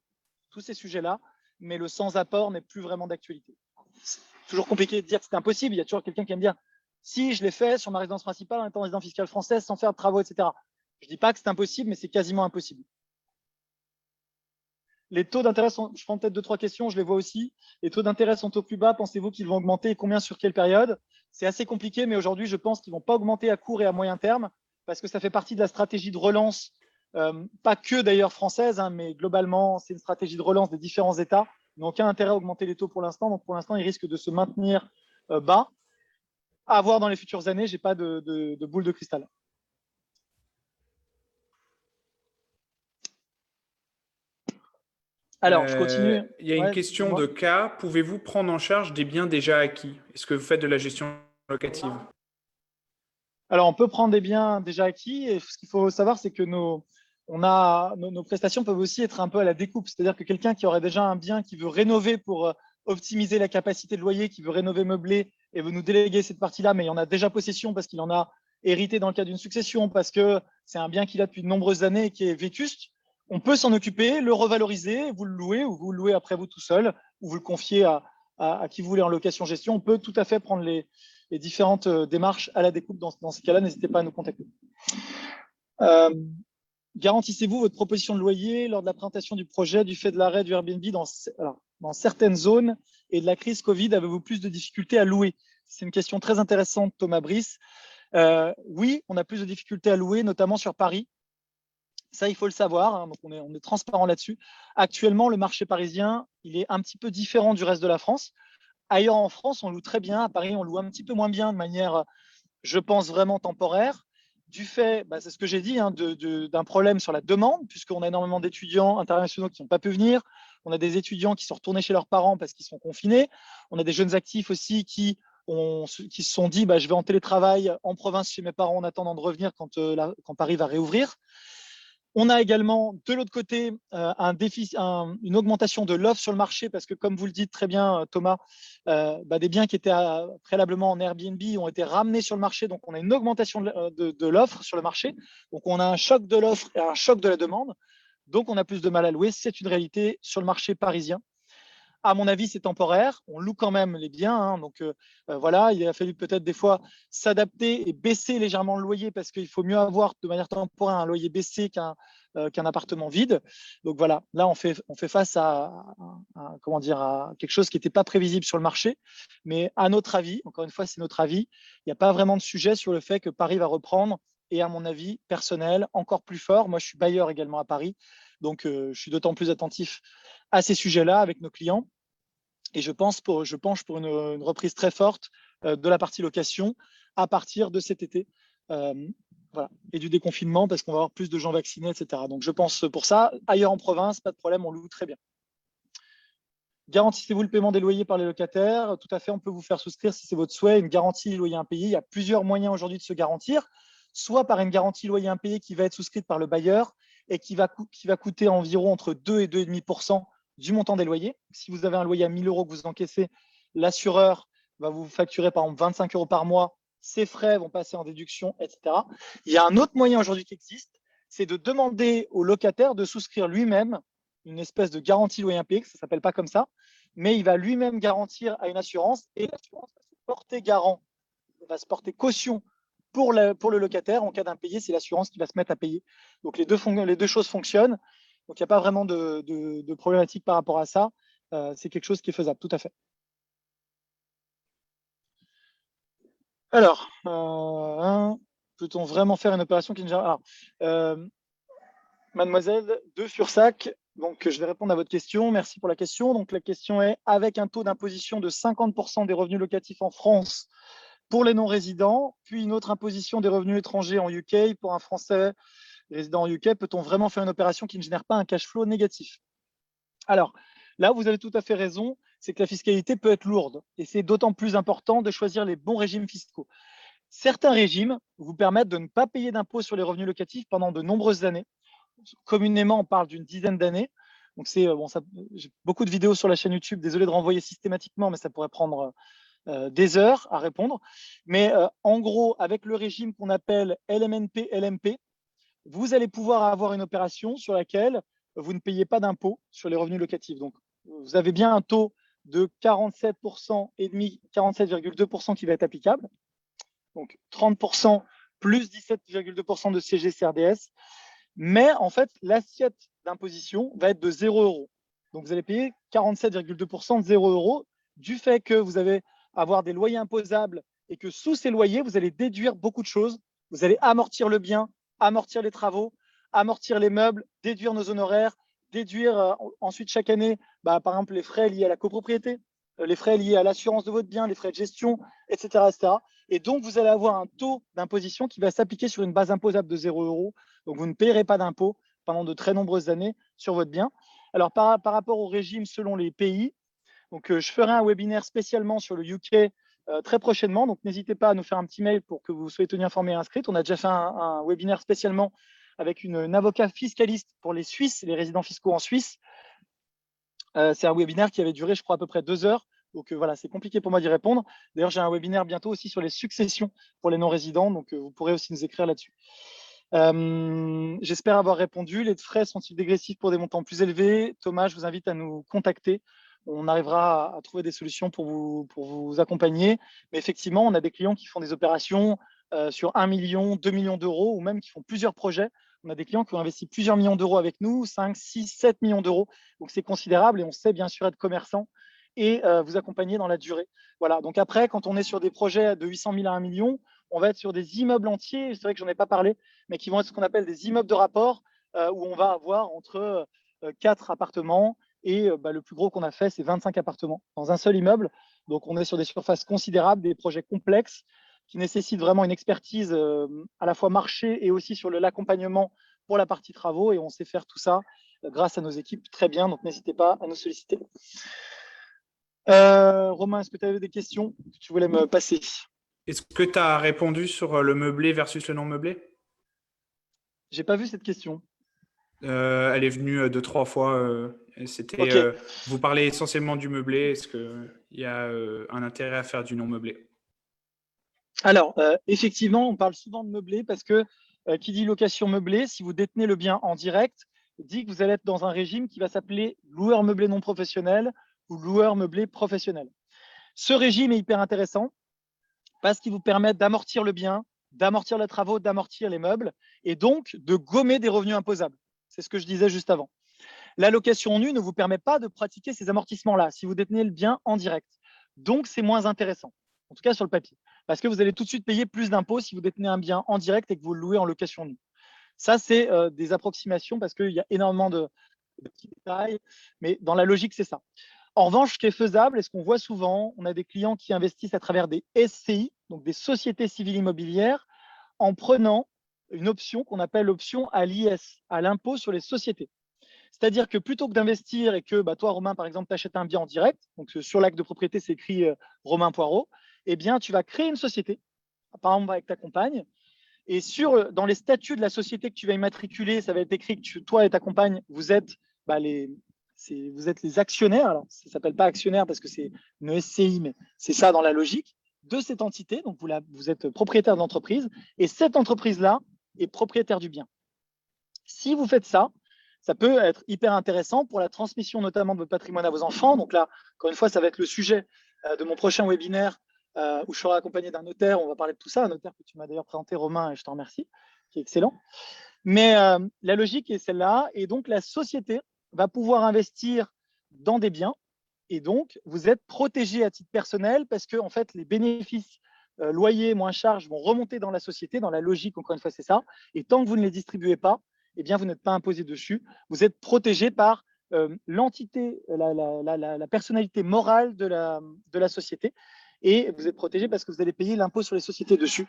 tous ces sujets-là. Mais le sans-apport n'est plus vraiment d'actualité. C'est toujours compliqué de dire que c'est impossible. Il y a toujours quelqu'un qui va me dire si je l'ai fait sur ma résidence principale en étant résident fiscal français sans faire de travaux, etc. Je ne dis pas que c'est impossible, mais c'est quasiment impossible. Les taux d'intérêt sont, je prends peut-être 2-3 questions, je les vois aussi. Les taux d'intérêt sont au plus bas. Pensez-vous qu'ils vont augmenter et combien sur quelle période? C'est assez compliqué, mais aujourd'hui, je pense qu'ils ne vont pas augmenter à court et à moyen terme parce que ça fait partie de la stratégie de relance, pas que d'ailleurs française, mais globalement, c'est une stratégie de relance des différents États. Ils n'ont aucun intérêt à augmenter les taux pour l'instant. Donc, pour l'instant, ils risquent de se maintenir bas. À voir dans les futures années, je n'ai pas de boule de cristal. Alors, je continue. Il y a une Ouais, question dis-moi. de cas. Pouvez-vous prendre en charge des biens déjà acquis? Est-ce que vous faites de la gestion locative? Alors, on peut prendre des biens déjà acquis. Et ce qu'il faut savoir, c'est que nos prestations peuvent aussi être un peu à la découpe. C'est-à-dire que quelqu'un qui aurait déjà un bien qui veut rénover pour optimiser la capacité de loyer, qui veut rénover meublé et veut nous déléguer cette partie-là, mais il en a déjà possession parce qu'il en a hérité dans le cadre d'une succession, parce que c'est un bien qu'il a depuis de nombreuses années et qui est vétuste, on peut s'en occuper, le revaloriser, vous le louez ou vous le louez après vous tout seul, ou vous le confiez à qui vous voulez en location-gestion. On peut tout à fait prendre les différentes démarches à la découpe. Dans ces cas-là, n'hésitez pas à nous contacter. Euh, Garantissez-vous votre proposition de loyer lors de la présentation du projet du fait de l'arrêt du Airbnb dans certaines zones et de la crise Covid? Avez-vous plus de difficultés à louer? C'est une question très intéressante, Thomas Brice. Oui, on a plus de difficultés à louer, notamment sur Paris. Ça, il faut le savoir, hein, donc on est transparent là-dessus. Actuellement, le marché parisien, il est un petit peu différent du reste de la France. Ailleurs en France, on loue très bien. À Paris, on loue un petit peu moins bien de manière, je pense, vraiment temporaire. Du fait, c'est ce que j'ai dit, hein, d'un problème sur la demande, puisqu'on a énormément d'étudiants internationaux qui n'ont pas pu venir. On a des étudiants qui sont retournés chez leurs parents parce qu'ils sont confinés. On a des jeunes actifs aussi qui se sont dit je vais en télétravail en province chez mes parents en attendant de revenir quand Paris va réouvrir. On a également, de l'autre côté, une augmentation de l'offre sur le marché parce que, comme vous le dites très bien, Thomas, des biens qui étaient préalablement en Airbnb ont été ramenés sur le marché. Donc, on a une augmentation de l'offre sur le marché. Donc, on a un choc de l'offre et un choc de la demande. Donc, on a plus de mal à louer. C'est une réalité sur le marché parisien. À mon avis, c'est temporaire. On loue quand même les biens. Hein. Donc, voilà, il a fallu peut-être des fois s'adapter et baisser légèrement le loyer parce qu'il faut mieux avoir de manière temporaire un loyer baissé qu'un appartement vide. Donc, voilà, là, on fait face à quelque chose qui n'était pas prévisible sur le marché. Mais à notre avis, encore une fois, c'est notre avis, il n'y a pas vraiment de sujet sur le fait que Paris va reprendre. Et à mon avis personnel, encore plus fort. Moi, je suis bailleur également à Paris. Donc, je suis d'autant plus attentif à ces sujets-là avec nos clients. Et je penche pour une reprise très forte de la partie location à partir de cet été. Voilà. Et du déconfinement, parce qu'on va avoir plus de gens vaccinés, etc. Donc, je pense pour ça. Ailleurs en province, pas de problème, on loue très bien. Garantissez-vous le paiement des loyers par les locataires? Tout à fait, on peut vous faire souscrire, si c'est votre souhait, une garantie loyer impayé. Il y a plusieurs moyens aujourd'hui de se garantir, soit par une garantie loyer impayé qui va être souscrite par le bailleur et qui va coûter environ entre 2 et 2,5% du montant des loyers. Si vous avez un loyer à 1 000 € que vous encaissez, l'assureur va vous facturer par exemple 25 € par mois. Ses frais vont passer en déduction, etc. Il y a un autre moyen aujourd'hui qui existe, c'est de demander au locataire de souscrire lui-même une espèce de garantie loyer impayé, ça ne s'appelle pas comme ça, mais il va lui-même garantir à une assurance et l'assurance va se porter garant, va se porter caution pour le locataire. En cas d'impayé, c'est l'assurance qui va se mettre à payer. Donc les deux choses fonctionnent. Donc il n'y a pas vraiment de problématique par rapport à ça. C'est quelque chose qui est faisable, tout à fait. Alors, peut-on vraiment faire une opération qui ne gère... Alors, mademoiselle de Fursac, donc je vais répondre à votre question. Merci pour la question. Donc la question est, avec un taux d'imposition de 50% des revenus locatifs en France pour les non-résidents, puis une autre imposition des revenus étrangers en UK pour un Français résident en UK, peut-on vraiment faire une opération qui ne génère pas un cash flow négatif? Alors, là, vous avez tout à fait raison, c'est que la fiscalité peut être lourde et c'est d'autant plus important de choisir les bons régimes fiscaux. Certains régimes vous permettent de ne pas payer d'impôts sur les revenus locatifs pendant de nombreuses années. Communément, on parle d'une dizaine d'années. Donc, j'ai beaucoup de vidéos sur la chaîne YouTube. Désolé de renvoyer systématiquement, mais ça pourrait prendre des heures à répondre. Mais en gros, avec le régime qu'on appelle LMNP-LMP, vous allez pouvoir avoir une opération sur laquelle vous ne payez pas d'impôt sur les revenus locatifs. Donc, vous avez bien un taux de 47% et demi, 47,2% qui va être applicable. Donc, 30% plus 17,2% de CG-CRDS. Mais en fait, l'assiette d'imposition va être de 0 €. Donc, vous allez payer 47,2% de 0 € du fait que vous allez avoir des loyers imposables et que sous ces loyers, vous allez déduire beaucoup de choses. Vous allez amortir le bien, amortir les travaux, amortir les meubles, déduire nos honoraires, déduire ensuite chaque année, par exemple, les frais liés à la copropriété, les frais liés à l'assurance de votre bien, les frais de gestion, etc., etc. Et donc, vous allez avoir un taux d'imposition qui va s'appliquer sur une base imposable de 0 €. Donc, vous ne payerez pas d'impôt pendant de très nombreuses années sur votre bien. Alors, par rapport au régime selon les pays, donc, je ferai un webinaire spécialement sur le UK très prochainement. Donc, n'hésitez pas à nous faire un petit mail pour que vous soyez tenus informés et inscrits. On a déjà fait un webinaire spécialement avec une avocat fiscaliste pour les Suisses, les résidents fiscaux en Suisse. C'est un webinaire qui avait duré, je crois, à peu près 2 heures. Donc, voilà, c'est compliqué pour moi d'y répondre. D'ailleurs, j'ai un webinaire bientôt aussi sur les successions pour les non-résidents. Donc, vous pourrez aussi nous écrire là-dessus. J'espère avoir répondu. Les frais sont-ils dégressifs pour des montants plus élevés? Thomas, je vous invite à nous contacter. On arrivera à trouver des solutions pour vous accompagner. Mais effectivement, on a des clients qui font des opérations sur 1 million, 2 millions d'euros ou même qui font plusieurs projets. On a des clients qui ont investi plusieurs millions d'euros avec nous, 5, 6, 7 millions d'euros. Donc, c'est considérable et on sait bien sûr être commerçant et vous accompagner dans la durée. Voilà. Donc, après, quand on est sur des projets de 800 000 à 1 million, on va être sur des immeubles entiers. C'est vrai que je n'en ai pas parlé, mais qui vont être ce qu'on appelle des immeubles de rapport où on va avoir entre 4 appartements et le plus gros qu'on a fait, c'est 25 appartements dans un seul immeuble. Donc, on est sur des surfaces considérables, des projets complexes qui nécessitent vraiment une expertise à la fois marché et aussi sur l'accompagnement pour la partie travaux. Et on sait faire tout ça grâce à nos équipes très bien. Donc, n'hésitez pas à nous solliciter. Romain, est-ce que tu avais des questions que tu voulais me passer? Est-ce que tu as répondu sur le meublé versus le non meublé? J'ai pas vu cette question. Elle est venue 2-3 fois. C'était, Ok. vous parlez essentiellement du meublé. Est-ce qu'il y a un intérêt à faire du non meublé? Alors, effectivement, on parle souvent de meublé parce que qui dit location meublée, si vous détenez le bien en direct, dit que vous allez être dans un régime qui va s'appeler loueur meublé non professionnel ou loueur meublé professionnel. Ce régime est hyper intéressant parce qu'il vous permet d'amortir le bien, d'amortir les travaux, d'amortir les meubles et donc de gommer des revenus imposables. C'est ce que je disais juste avant. La location nue ne vous permet pas de pratiquer ces amortissements-là si vous détenez le bien en direct. Donc, c'est moins intéressant, en tout cas sur le papier, parce que vous allez tout de suite payer plus d'impôts si vous détenez un bien en direct et que vous le louez en location nue. Ça, c'est des approximations parce qu'il y a énormément de petits détails, mais dans la logique, c'est ça. En revanche, ce qui est faisable et ce qu'on voit souvent, on a des clients qui investissent à travers des SCI, donc des sociétés civiles immobilières, en prenant une option qu'on appelle l'option à l'IS, à l'impôt sur les sociétés. C'est-à-dire que plutôt que d'investir et que toi, Romain, par exemple, tu achètes un bien en direct, donc sur l'acte de propriété, c'est écrit Romain Poirot, eh bien, tu vas créer une société, par exemple avec ta compagne, et dans les statuts de la société que tu vas immatriculer, ça va être écrit que toi et ta compagne, vous êtes les actionnaires. Alors, ça ne s'appelle pas actionnaire parce que c'est une SCI, mais c'est ça dans la logique de cette entité. Donc, vous êtes propriétaire de l'entreprise et cette entreprise-là est propriétaire du bien. Si vous faites ça, ça peut être hyper intéressant pour la transmission notamment de votre patrimoine à vos enfants. Donc là, encore une fois, ça va être le sujet de mon prochain webinaire où je serai accompagné d'un notaire. On va parler de tout ça, un notaire que tu m'as d'ailleurs présenté, Romain, et je t'en remercie, qui est excellent. Mais la logique est celle-là. Et donc, la société va pouvoir investir dans des biens. Et donc, vous êtes protégé à titre personnel parce que, en fait, les bénéfices, loyers moins charges vont remonter dans la société. Dans la logique, encore une fois, c'est ça. Et tant que vous ne les distribuez pas, eh bien, vous n'êtes pas imposé dessus. Vous êtes protégé par l'entité, la personnalité morale de la société. Et vous êtes protégé parce que vous allez payer l'impôt sur les sociétés dessus.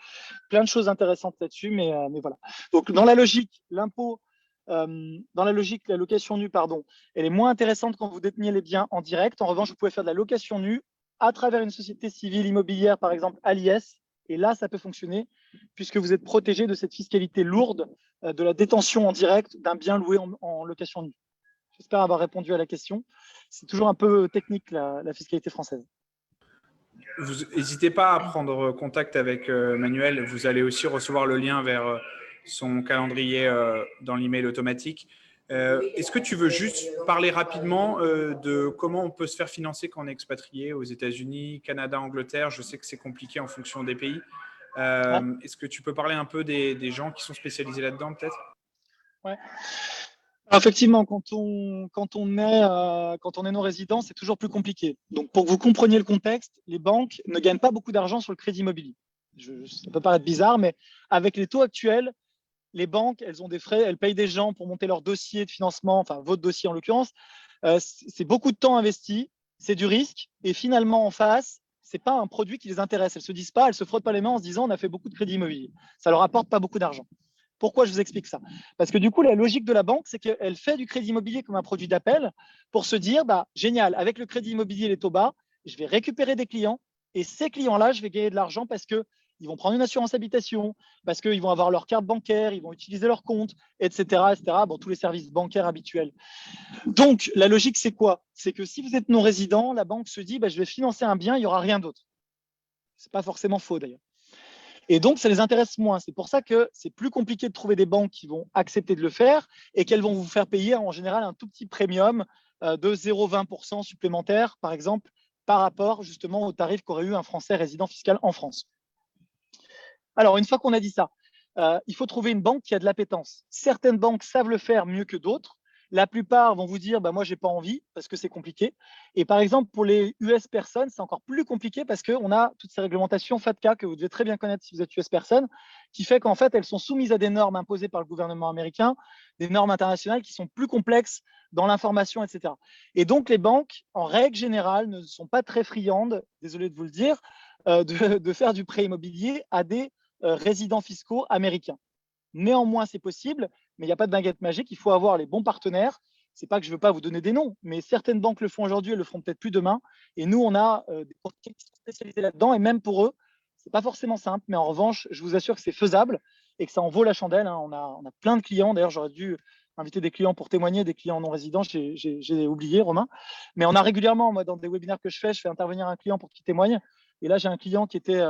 Plein de choses intéressantes là-dessus, mais voilà. Donc, dans la logique, l'impôt, dans la logique, la location nue, pardon, elle est moins intéressante quand vous détenez les biens en direct. En revanche, vous pouvez faire de la location nue à travers une société civile immobilière, par exemple, à l'IS. Et là, ça peut fonctionner puisque vous êtes protégé de cette fiscalité lourde de la détention en direct d'un bien loué en location nue. J'espère avoir répondu à la question. C'est toujours un peu technique, la fiscalité française. Vous n'hésitez pas à prendre contact avec Manuel. Vous allez aussi recevoir le lien vers son calendrier dans l'email automatique. Est-ce que tu veux juste parler rapidement de comment on peut se faire financer quand on est expatrié aux États-Unis, Canada, Angleterre? Je sais que c'est compliqué en fonction des pays. Est-ce que tu peux parler un peu des gens qui sont spécialisés là-dedans, peut-être? Ouais. Alors, effectivement, quand on est non-résident, c'est toujours plus compliqué. Donc, pour que vous compreniez le contexte, les banques ne gagnent pas beaucoup d'argent sur le crédit immobilier. Ça peut paraître bizarre, mais avec les taux actuels, les banques, elles ont des frais, elles payent des gens pour monter leur dossier de financement, enfin votre dossier en l'occurrence. C'est beaucoup de temps investi, c'est du risque, et finalement en face, c'est pas un produit qui les intéresse. Elles se disent pas, elles se frottent pas les mains en se disant on a fait beaucoup de crédit immobilier. Ça leur apporte pas beaucoup d'argent. Pourquoi je vous explique ça? Parce que du coup, la logique de la banque, c'est qu'elle fait du crédit immobilier comme un produit d'appel pour se dire, bah, génial, avec le crédit immobilier et les taux bas, je vais récupérer des clients et ces clients-là, je vais gagner de l'argent parce qu'ils vont prendre une assurance habitation, parce qu'ils vont avoir leur carte bancaire, ils vont utiliser leur compte, etc., etc. Bon, tous les services bancaires habituels. Donc, la logique, c'est quoi? C'est que si vous êtes non-résident, la banque se dit, bah, je vais financer un bien, il n'y aura rien d'autre. Ce n'est pas forcément faux d'ailleurs. Et donc, ça les intéresse moins. C'est pour ça que c'est plus compliqué de trouver des banques qui vont accepter de le faire et qu'elles vont vous faire payer en général un tout petit premium de 0,20% supplémentaire, par exemple, par rapport justement au tarif qu'aurait eu un Français résident fiscal en France. Alors, une fois qu'on a dit ça, il faut trouver une banque qui a de l'appétence. Certaines banques savent le faire mieux que d'autres. La plupart vont vous dire, bah, moi, je n'ai pas envie parce que c'est compliqué. Et par exemple, pour les US personnes, c'est encore plus compliqué parce qu'on a toutes ces réglementations FATCA que vous devez très bien connaître si vous êtes US personne, qui fait qu'en fait, elles sont soumises à des normes imposées par le gouvernement américain, des normes internationales qui sont plus complexes dans l'information, etc. Et donc, les banques, en règle générale, ne sont pas très friandes, désolé de vous le dire, de faire du prêt immobilier à des résidents fiscaux américains. Néanmoins, c'est possible, mais il n'y a pas de baguette magique. Il faut avoir les bons partenaires. C'est pas que je ne veux pas vous donner des noms, mais certaines banques le font aujourd'hui, elles le feront peut-être plus demain. Et nous, on a des courtiers qui sont spécialisés là-dedans. Et même pour eux, c'est pas forcément simple, mais en revanche, je vous assure que c'est faisable et que ça en vaut la chandelle. Hein. On a plein de clients. D'ailleurs, j'aurais dû inviter des clients pour témoigner, des clients non résidents. J'ai oublié, Romain. Mais on a régulièrement, moi, dans des webinaires que je fais intervenir un client pour qu'il témoigne. Et là, j'ai un client qui était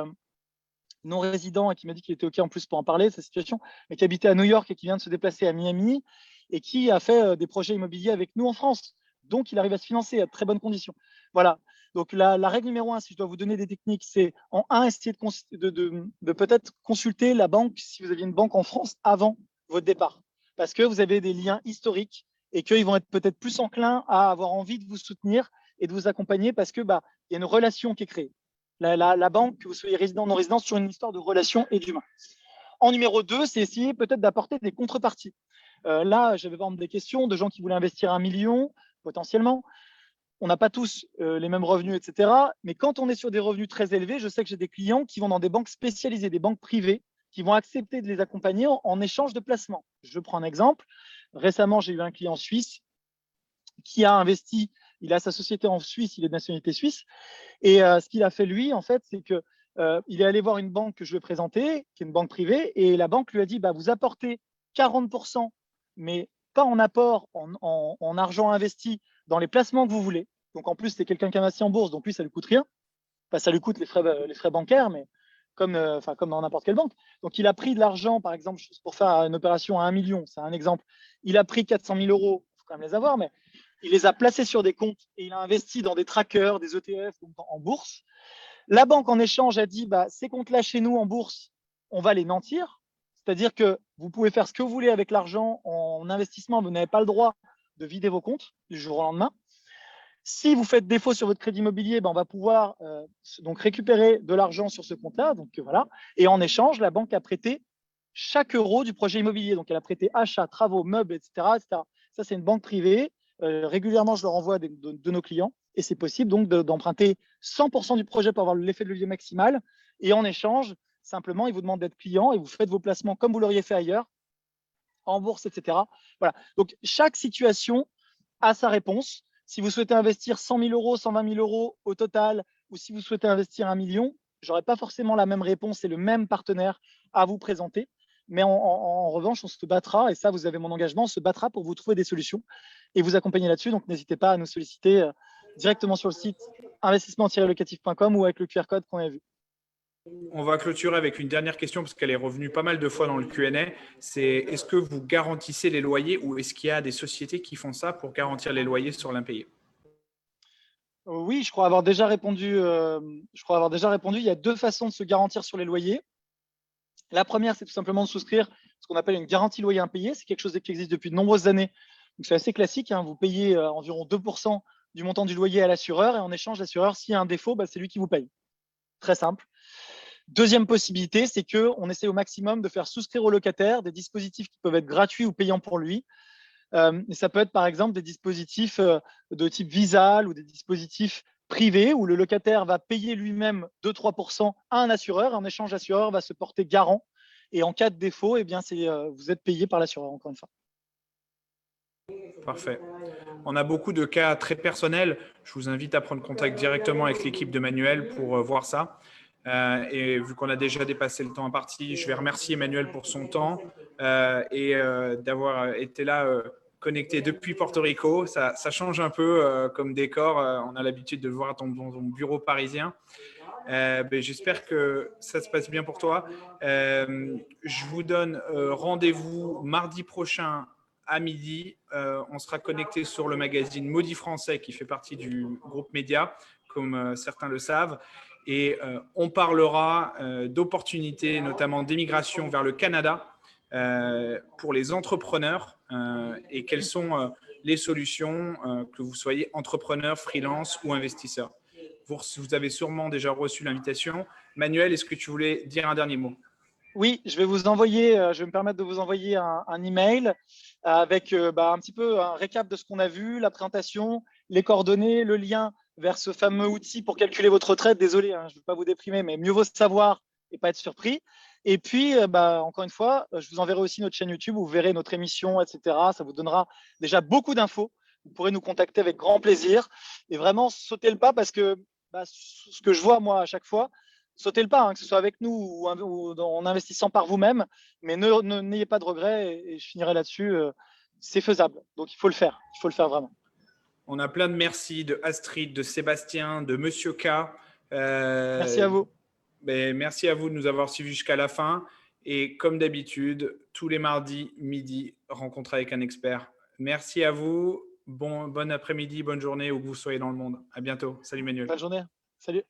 non résident et qui m'a dit qu'il était OK en plus pour en parler de sa situation, mais qui habitait à New York et qui vient de se déplacer à Miami et qui a fait des projets immobiliers avec nous en France. Donc, il arrive à se financer à de très bonnes conditions. Voilà. Donc, la règle numéro 1, si je dois vous donner des techniques, c'est en 1, essayer de peut-être consulter la banque si vous aviez une banque en France avant votre départ. Parce que vous avez des liens historiques et qu'ils vont être peut-être plus enclins à avoir envie de vous soutenir et de vous accompagner parce que bah, y a une relation qui est créée. La banque, que vous soyez résident ou non résident, sur une histoire de relation et d'humain. En numéro 2, c'est essayer peut-être d'apporter des contreparties. Là, j'avais par exemple des questions de gens qui voulaient investir 1 million, potentiellement. On n'a pas tous les mêmes revenus, etc. Mais quand on est sur des revenus très élevés, je sais que j'ai des clients qui vont dans des banques spécialisées, des banques privées, qui vont accepter de les accompagner en échange de placement. Je prends un exemple. Récemment, j'ai eu un client suisse qui a investi, il a sa société en Suisse, il est de nationalité suisse, et ce qu'il a fait lui, en fait, c'est que il est allé voir une banque que je lui ai présentée, qui est une banque privée, et la banque lui a dit, bah, vous apportez 40%, mais pas en apport, en argent investi dans les placements que vous voulez. Donc en plus, c'est quelqu'un qui investit en bourse, donc lui, ça lui coûte rien. Enfin, ça lui coûte les frais bancaires, mais comme dans n'importe quelle banque. Donc il a pris de l'argent, par exemple, pour faire une opération à 1 million, c'est un exemple. Il a pris 400 000 euros, il faut quand même les avoir, mais il les a placés sur des comptes et il a investi dans des trackers, des ETF en bourse. La banque, en échange, a dit, bah, ces comptes-là chez nous en bourse, on va les nantir. C'est-à-dire que vous pouvez faire ce que vous voulez avec l'argent en investissement, vous n'avez pas le droit de vider vos comptes du jour au lendemain. Si vous faites défaut sur votre crédit immobilier, ben on va pouvoir donc récupérer de l'argent sur ce compte-là. Donc voilà. Et en échange, la banque a prêté chaque euro du projet immobilier. Donc elle a prêté achats, travaux, meubles, etc. etc. Ça, c'est une banque privée. Régulièrement, je leur envoie de nos clients. Et c'est possible donc d'emprunter 100% du projet pour avoir l'effet de levier maximal. Et en échange, simplement, ils vous demandent d'être client et vous faites vos placements comme vous l'auriez fait ailleurs, en bourse, etc. Voilà. Donc chaque situation a sa réponse. Si vous souhaitez investir 100 000 euros, 120 000 euros au total, ou si vous souhaitez investir 1 million, je n'aurai pas forcément la même réponse et le même partenaire à vous présenter. Mais en revanche, on se battra, et ça, vous avez mon engagement, on se battra pour vous trouver des solutions et vous accompagner là-dessus. Donc, n'hésitez pas à nous solliciter directement sur le site investissement-locatif.com ou avec le QR code qu'on a vu. On va clôturer avec une dernière question parce qu'elle est revenue pas mal de fois dans le Q&A. C'est est-ce que vous garantissez les loyers ou est-ce qu'il y a des sociétés qui font ça pour garantir les loyers sur l'impayé? Oui, je crois avoir déjà répondu. Il y a 2 façons de se garantir sur les loyers. La première, c'est tout simplement de souscrire ce qu'on appelle une garantie loyer impayé. C'est quelque chose qui existe depuis de nombreuses années. Donc, c'est assez classique. Hein. Vous payez environ 2% du montant du loyer à l'assureur et en échange, l'assureur, s'il y a un défaut, bah, c'est lui qui vous paye. Très simple. Deuxième possibilité, c'est qu'on essaie au maximum de faire souscrire au locataire des dispositifs qui peuvent être gratuits ou payants pour lui. Et ça peut être par exemple des dispositifs de type Visal ou des dispositifs privés où le locataire va payer lui-même 2-3% à un assureur. En échange, l'assureur va se porter garant Et en cas de défaut, eh bien, vous êtes payé par l'assureur, encore une fois. Parfait. On a beaucoup de cas très personnels. Je vous invite à prendre contact directement avec l'équipe de Manuel pour voir ça. Et vu qu'on a déjà dépassé le temps imparti, je vais remercier Emmanuel pour son temps et d'avoir été là connecté depuis Porto Rico. Ça change un peu comme décor. On a l'habitude de le voir dans ton bureau parisien. J'espère que ça se passe bien pour toi. Je vous donne rendez-vous mardi prochain à midi. On sera connecté sur le magazine Maudit Français qui fait partie du groupe Média, comme certains le savent. Et on parlera d'opportunités, notamment d'émigration vers le Canada pour les entrepreneurs et quelles sont les solutions, que vous soyez entrepreneur, freelance ou investisseur. Vous avez sûrement déjà reçu l'invitation. Manuel, est-ce que tu voulais dire un dernier mot? Oui, je vais me permettre de vous envoyer un email avec un petit peu un récap de ce qu'on a vu, la présentation, les coordonnées, le lien vers ce fameux outil pour calculer votre retraite. Désolé, je ne veux pas vous déprimer, mais mieux vaut savoir et pas être surpris. Et puis, encore une fois, je vous enverrai aussi notre chaîne YouTube où vous verrez notre émission, etc. Ça vous donnera déjà beaucoup d'infos. Vous pourrez nous contacter avec grand plaisir et vraiment sauter le pas parce que ce que je vois moi à chaque fois, sautez le pas, que ce soit avec nous ou en investissant par vous-même, mais n'ayez pas de regrets et je finirai là-dessus. C'est faisable, donc il faut le faire vraiment. On a plein de merci de Astrid, de Sébastien, de Monsieur K. Merci à vous. Merci à vous de nous avoir suivis jusqu'à la fin. Et comme d'habitude, tous les mardis midi, rencontre avec un expert. Merci à vous. Bon après-midi, bonne journée où que vous soyez dans le monde. À bientôt. Salut Manuel. Bonne journée. Salut.